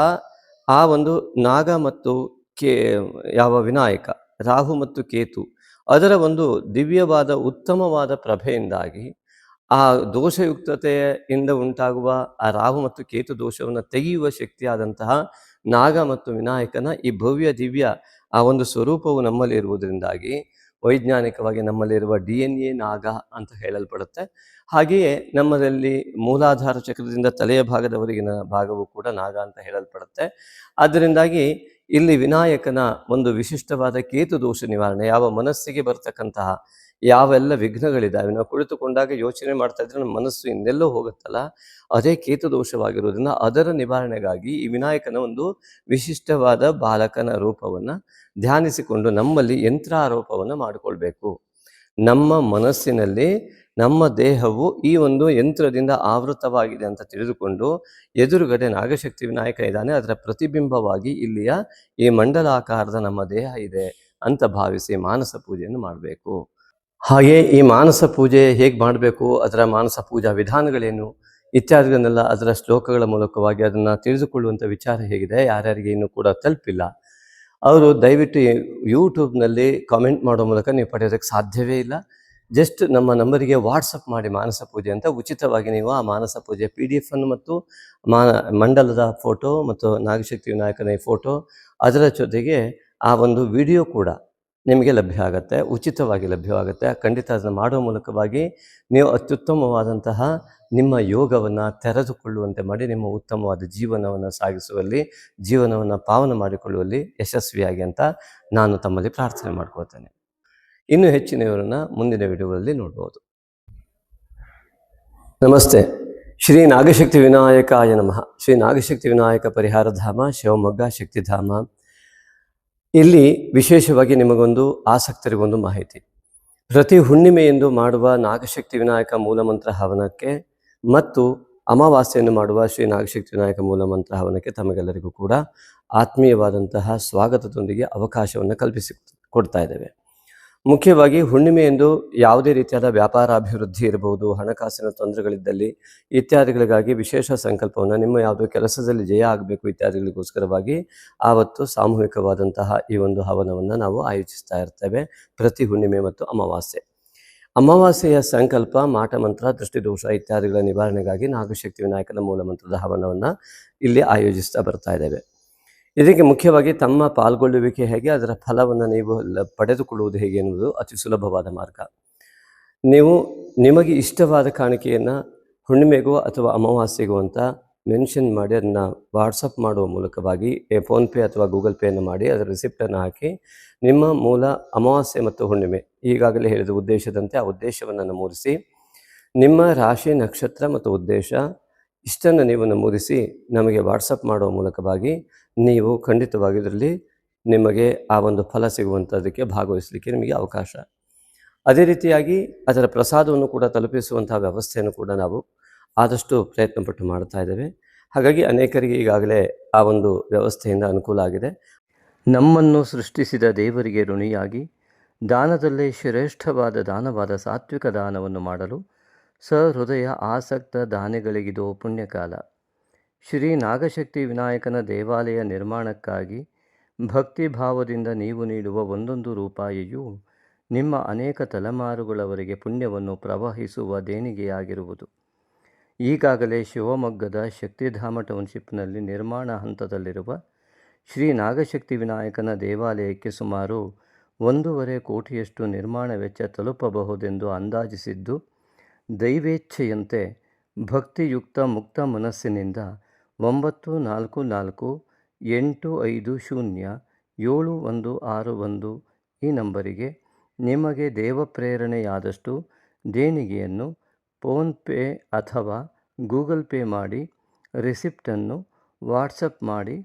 ಆ ಒಂದು ನಾಗ ಮತ್ತು ಯಾವ ವಿನಾಯಕ, ರಾಹು ಮತ್ತು ಕೇತು, ಅದರ ಒಂದು ದಿವ್ಯವಾದ ಉತ್ತಮವಾದ ಪ್ರಭೆಯಿಂದಾಗಿ ಆ ದೋಷಯುಕ್ತತೆಯಿಂದ ಉಂಟಾಗುವ ಆ ರಾಹು ಮತ್ತು ಕೇತು ದೋಷವನ್ನು ತೆಗೆಯುವ ಶಕ್ತಿಯಾದಂತಹ ನಾಗ ಮತ್ತು ವಿನಾಯಕನ ಈ ಭವ್ಯ ದಿವ್ಯ ಆ ಒಂದು ಸ್ವರೂಪವು ನಮ್ಮಲ್ಲಿ ಇರುವುದರಿಂದಾಗಿ ವೈಜ್ಞಾನಿಕವಾಗಿ ನಮ್ಮಲ್ಲಿರುವ DNA ನಾಗ ಅಂತ ಹೇಳಲ್ಪಡುತ್ತೆ. ಹಾಗೆಯೇ ನಮ್ಮಲ್ಲಿ ಮೂಲಾಧಾರ ಚಕ್ರದಿಂದ ತಲೆಯ ಭಾಗದವರೆಗಿನ ಭಾಗವು ಕೂಡ ನಾಗ ಅಂತ ಹೇಳಲ್ಪಡುತ್ತೆ. ಆದ್ದರಿಂದಾಗಿ ಇಲ್ಲಿ ವಿನಾಯಕನ ಒಂದು ವಿಶಿಷ್ಟವಾದ ಕೇತು ದೋಷ ನಿವಾರಣೆ, ಯಾವ ಮನಸ್ಸಿಗೆ ಬರ್ತಕ್ಕಂತಹ ಯಾವೆಲ್ಲ ವಿಘ್ನಗಳಿದ್ದಾವೆ, ನಾವು ಕುಳಿತುಕೊಂಡಾಗ ಯೋಚನೆ ಮಾಡ್ತಾ ಇದ್ರೆ ನಮ್ಮ ಮನಸ್ಸು ಇನ್ನೆಲ್ಲೋ ಹೋಗುತ್ತಲ್ಲ, ಅದೇ ಕೇತು ದೋಷವಾಗಿರೋದ್ರಿಂದ ಅದರ ನಿವಾರಣೆಗಾಗಿ ಈ ವಿನಾಯಕನ ಒಂದು ವಿಶಿಷ್ಟವಾದ ಬಾಲಕನ ರೂಪವನ್ನು ಧ್ಯಾನಿಸಿಕೊಂಡು ನಮ್ಮಲ್ಲಿ ಯಂತ್ರಾರೋಪವನ್ನು ಮಾಡಿಕೊಳ್ಬೇಕು. ನಮ್ಮ ಮನಸ್ಸಿನಲ್ಲಿ ನಮ್ಮ ದೇಹವು ಈ ಒಂದು ಯಂತ್ರದಿಂದ ಆವೃತವಾಗಿದೆ ಅಂತ ತಿಳಿದುಕೊಂಡು ಎದುರುಗಡೆ ನಾಗಶಕ್ತಿ ವಿನಾಯಕ ಇದ್ದಾನೆ, ಅದರ ಪ್ರತಿಬಿಂಬವಾಗಿ ಇಲ್ಲಿಯ ಈ ಮಂಡಲಾಕಾರದ ನಮ್ಮ ದೇಹ ಇದೆ ಅಂತ ಭಾವಿಸಿ ಮಾನಸ ಪೂಜೆಯನ್ನು ಮಾಡಬೇಕು. ಹಾಗೆ ಈ ಮಾನಸ ಪೂಜೆ ಹೇಗೆ ಮಾಡಬೇಕು, ಅದರ ಮಾನಸ ಪೂಜಾ ವಿಧಾನಗಳೇನು ಇತ್ಯಾದಿಗಳನ್ನೆಲ್ಲ ಅದರ ಶ್ಲೋಕಗಳ ಮೂಲಕವಾಗಿ ಅದನ್ನು ತಿಳಿದುಕೊಳ್ಳುವಂಥ ವಿಚಾರ ಹೇಗಿದೆ, ಯಾರ್ಯಾರಿಗೆ ಇನ್ನೂ ಕೂಡ ತಲುಪಿಲ್ಲ ಅವರು ದಯವಿಟ್ಟು ಯೂಟ್ಯೂಬ್ನಲ್ಲಿ ಕಾಮೆಂಟ್ ಮಾಡೋ ಮೂಲಕ ನೀವು ಪಡೆಯೋದಕ್ಕೆ ಸಾಧ್ಯವೇ ಇಲ್ಲ. ಜಸ್ಟ್ ನಮ್ಮ ನಂಬರಿಗೆ ವಾಟ್ಸಪ್ ಮಾಡಿ ಮಾನಸ ಪೂಜೆ ಅಂತ ಉಚಿತವಾಗಿ ನೀವು ಆ ಮಾನಸ ಪೂಜೆ PDF ಅನ್ನು ಮತ್ತು ಮಂಡಲದ ಫೋಟೋ ಮತ್ತು ನಾಗಶಕ್ತಿ ವಿನಾಯಕನ ಫೋಟೋ, ಅದರ ಜೊತೆಗೆ ಆ ಒಂದು ವಿಡಿಯೋ ಕೂಡ ನಿಮಗೆ ಲಭ್ಯ ಆಗುತ್ತೆ, ಉಚಿತವಾಗಿ ಲಭ್ಯವಾಗುತ್ತೆ. ಖಂಡಿತ ಅದನ್ನು ಮಾಡುವ ಮೂಲಕವಾಗಿ ನೀವು ಅತ್ಯುತ್ತಮವಾದಂತಹ ನಿಮ್ಮ ಯೋಗವನ್ನು ತೆರೆದುಕೊಳ್ಳುವಂತೆ ಮಾಡಿ ನಿಮ್ಮ ಉತ್ತಮವಾದ ಜೀವನವನ್ನು ಸಾಗಿಸುವಲ್ಲಿ, ಜೀವನವನ್ನು ಪಾವನ ಮಾಡಿಕೊಳ್ಳುವಲ್ಲಿ ಯಶಸ್ವಿಯಾಗಿ ಅಂತ ನಾನು ತಮ್ಮಲ್ಲಿ ಪ್ರಾರ್ಥನೆ ಮಾಡ್ಕೊಳ್ತೇನೆ. ಇನ್ನೂ ಹೆಚ್ಚಿನ ವಿವರನ್ನ ಮುಂದಿನ ವಿಡಿಯೋಗಳಲ್ಲಿ ನೋಡ್ಬೋದು. ನಮಸ್ತೆ. ಶ್ರೀ ನಾಗಶಕ್ತಿ ವಿನಾಯಕಾಯ ನಮಃ. ಶ್ರೀ ನಾಗಶಕ್ತಿ ವಿನಾಯಕ ಪರಿಹಾರ ಧಾಮ, ಶಿವಮೊಗ್ಗ ಶಕ್ತಿಧಾಮ. ಇಲ್ಲಿ ವಿಶೇಷವಾಗಿ ನಿಮಗೊಂದು ಆಸಕ್ತರಿಗೊಂದು ಮಾಹಿತಿ. ಪ್ರತಿ ಹುಣ್ಣಿಮೆಯೆಂದು ಮಾಡುವ ನಾಗಶಕ್ತಿ ವಿನಾಯಕ ಮೂಲಮಂತ್ರ ಹವನಕ್ಕೆ ಮತ್ತು ಅಮಾವಾಸ್ಯೆಯನ್ನು ಮಾಡುವ ಶ್ರೀ ನಾಗಶಕ್ತಿ ವಿನಾಯಕ ಮೂಲಮಂತ್ರ ಹವನಕ್ಕೆ ತಮಗೆಲ್ಲರಿಗೂ ಕೂಡ ಆತ್ಮೀಯವಾದಂತಹ ಸ್ವಾಗತದೊಂದಿಗೆ ಅವಕಾಶವನ್ನು ಕಲ್ಪಿಸಿ ಕೊಡ್ತಾ ಇದ್ದೇವೆ. ಮುಖ್ಯವಾಗಿ ಹುಣ್ಣಿಮೆಯೆಂದು ಯಾವುದೇ ರೀತಿಯಾದ ವ್ಯಾಪಾರ ಅಭಿವೃದ್ಧಿ ಇರಬಹುದು, ಹಣಕಾಸಿನ ತೊಂದರೆಗಳಿದ್ದಲ್ಲಿ ಇತ್ಯಾದಿಗಳಿಗಾಗಿ ವಿಶೇಷ ಸಂಕಲ್ಪವನ್ನು, ನಿಮ್ಮ ಯಾವುದೋ ಕೆಲಸದಲ್ಲಿ ಜಯ ಆಗಬೇಕು ಇತ್ಯಾದಿಗಳಿಗೋಸ್ಕರವಾಗಿ ಆವತ್ತು ಸಾಮೂಹಿಕವಾದಂತಹ ಈ ಒಂದು ಹವನವನ್ನು ನಾವು ಆಯೋಜಿಸ್ತಾ ಇರ್ತೇವೆ ಪ್ರತಿ ಹುಣ್ಣಿಮೆ ಮತ್ತು ಅಮಾವಾಸ್ಯೆ. ಅಮಾವಾಸ್ಯೆಯ ಸಂಕಲ್ಪ, ಮಾಟ ಮಂತ್ರ, ದೃಷ್ಟಿದೋಷ ಇತ್ಯಾದಿಗಳ ನಿವಾರಣೆಗಾಗಿ ನಾಗಶಕ್ತಿ ವಿನಾಯಕನ ಮೂಲಮಂತ್ರದ ಹವನವನ್ನು ಇಲ್ಲಿ ಆಯೋಜಿಸ್ತಾ ಬರ್ತಾ ಇದ್ದೇವೆ. ಇದಕ್ಕೆ ಮುಖ್ಯವಾಗಿ ತಮ್ಮ ಪಾಲ್ಗೊಳ್ಳುವಿಕೆ ಹೇಗೆ, ಅದರ ಫಲವನ್ನು ನೀವು ಪಡೆದುಕೊಳ್ಳುವುದು ಹೇಗೆ ಎನ್ನುವುದು ಅತಿ ಸುಲಭವಾದ ಮಾರ್ಗ. ನೀವು ನಿಮಗೆ ಇಷ್ಟವಾದ ಕಾಣಿಕೆಯನ್ನು ಹುಣ್ಣಿಮೆಗೋ ಅಥವಾ ಅಮಾವಾಸ್ಯೆಗೋ ಅಂತ ಮೆನ್ಷನ್ ಮಾಡಿ ಅದನ್ನು ವಾಟ್ಸಪ್ ಮಾಡುವ ಮೂಲಕವಾಗಿ ಫೋನ್ಪೇ ಅಥವಾ ಗೂಗಲ್ ಪೇಯನ್ನು ಮಾಡಿ ಅದರ ರಿಸಿಪ್ಟನ್ನು ಹಾಕಿ ನಿಮ್ಮ ಮೂಲ ಅಮಾವಾಸ್ಯೆ ಮತ್ತು ಹುಣ್ಣಿಮೆ ಈಗಾಗಲೇ ಹೇಳಿದ ಉದ್ದೇಶದಂತೆ ಆ ಉದ್ದೇಶವನ್ನು ನಮೂದಿಸಿ, ನಿಮ್ಮ ರಾಶಿ, ನಕ್ಷತ್ರ ಮತ್ತು ಉದ್ದೇಶ ಇಷ್ಟನ್ನು ನೀವು ನಮೂದಿಸಿ ನಮಗೆ ವಾಟ್ಸಪ್ ಮಾಡುವ ಮೂಲಕವಾಗಿ ನೀವು ಖಂಡಿತವಾಗಿ ಇದರಲ್ಲಿ ನಿಮಗೆ ಆ ಒಂದು ಫಲ ಸಿಗುವಂಥದ್ದಕ್ಕೆ ಭಾಗವಹಿಸಲಿಕ್ಕೆ ನಿಮಗೆ ಅವಕಾಶ. ಅದೇ ರೀತಿಯಾಗಿ ಅದರ ಪ್ರಸಾದವನ್ನು ಕೂಡ ತಲುಪಿಸುವಂತಹ ವ್ಯವಸ್ಥೆಯನ್ನು ಕೂಡ ನಾವು ಆದಷ್ಟು ಪ್ರಯತ್ನಪಟ್ಟು ಮಾಡ್ತಾ ಇದ್ದೇವೆ. ಹಾಗಾಗಿ ಅನೇಕರಿಗೆ ಈಗಾಗಲೇ ಆ ಒಂದು ವ್ಯವಸ್ಥೆಯಿಂದ ಅನುಕೂಲ ಆಗಿದೆ. ನಮ್ಮನ್ನು ಸೃಷ್ಟಿಸಿದ ದೇವರಿಗೆ ಋಣಿಯಾಗಿ ದಾನದಲ್ಲೇ ಶ್ರೇಷ್ಠವಾದ ದಾನವಾದ ಸಾತ್ವಿಕ ದಾನವನ್ನು ಮಾಡಲು ಸಹೃದಯ ಆಸಕ್ತ ದಾನಿಗಳಿಗಿದು ಪುಣ್ಯಕಾಲ. ಶ್ರೀ ನಾಗಶಕ್ತಿ ವಿನಾಯಕನ ದೇವಾಲಯ ನಿರ್ಮಾಣಕ್ಕಾಗಿ ಭಕ್ತಿ ಭಾವದಿಂದ ನೀವು ನೀಡುವ ಒಂದೊಂದು ರೂಪಾಯಿಯೂ ನಿಮ್ಮ ಅನೇಕ ತಲೆಮಾರುಗಳವರೆಗೆ ಪುಣ್ಯವನ್ನು ಪ್ರವಹಿಸುವ ದೇಣಿಗೆಯಾಗಿರುವುದು. ಈಗಾಗಲೇ ಶಿವಮೊಗ್ಗದ ಶಕ್ತಿಧಾಮ ಟೌನ್ಶಿಪ್ನಲ್ಲಿ ನಿರ್ಮಾಣ ಹಂತದಲ್ಲಿರುವ ಶ್ರೀ ನಾಗಶಕ್ತಿ ವಿನಾಯಕನ ದೇವಾಲಯಕ್ಕೆ ಸುಮಾರು 1.5 ಕೋಟಿಯಷ್ಟು ನಿರ್ಮಾಣ ವೆಚ್ಚ ತಲುಪಬಹುದೆಂದು ಅಂದಾಜಿಸಿದ್ದು, ದೈವೇಚ್ಛೆಯಂತೆ ಭಕ್ತಿಯುಕ್ತ ಮುಕ್ತ ಮನಸ್ಸಿನಿಂದ 9448507161 ಈ ನಂಬರಿಗೆ ನಿಮಗೆ ದೇವಪ್ರೇರಣೆಯಾದಷ್ಟು ದೇಣಿಗೆಯನ್ನು ಫೋನ್ಪೇ ಅಥವಾ ಗೂಗಲ್ ಪೇ ಮಾಡಿ ರಿಸಿಪ್ಟನ್ನು ವಾಟ್ಸಪ್ ಮಾಡಿ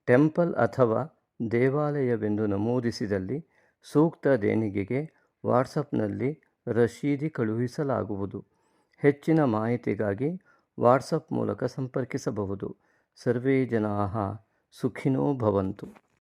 ಟೆಂಪಲ್ ಅಥವಾ ದೇವಾಲಯವೆಂದು ನಮೂದಿಸಿದಲ್ಲಿ ಸೂಕ್ತ ದೇಣಿಗೆಗೆ ವಾಟ್ಸಪ್ನಲ್ಲಿ ರಶೀದಿ ಕಳುಹಿಸಲಾಗುವುದು. ಹೆಚ್ಚಿನ ಮಾಹಿತಿಗಾಗಿ ವಾಟ್ಸಪ್ ಮೂಲಕ ಸಂಪರ್ಕಿಸಬಹುದು. ಸರ್ವೇ ಜನಾಃ ಸುಖಿನೋ ಭವಂತು.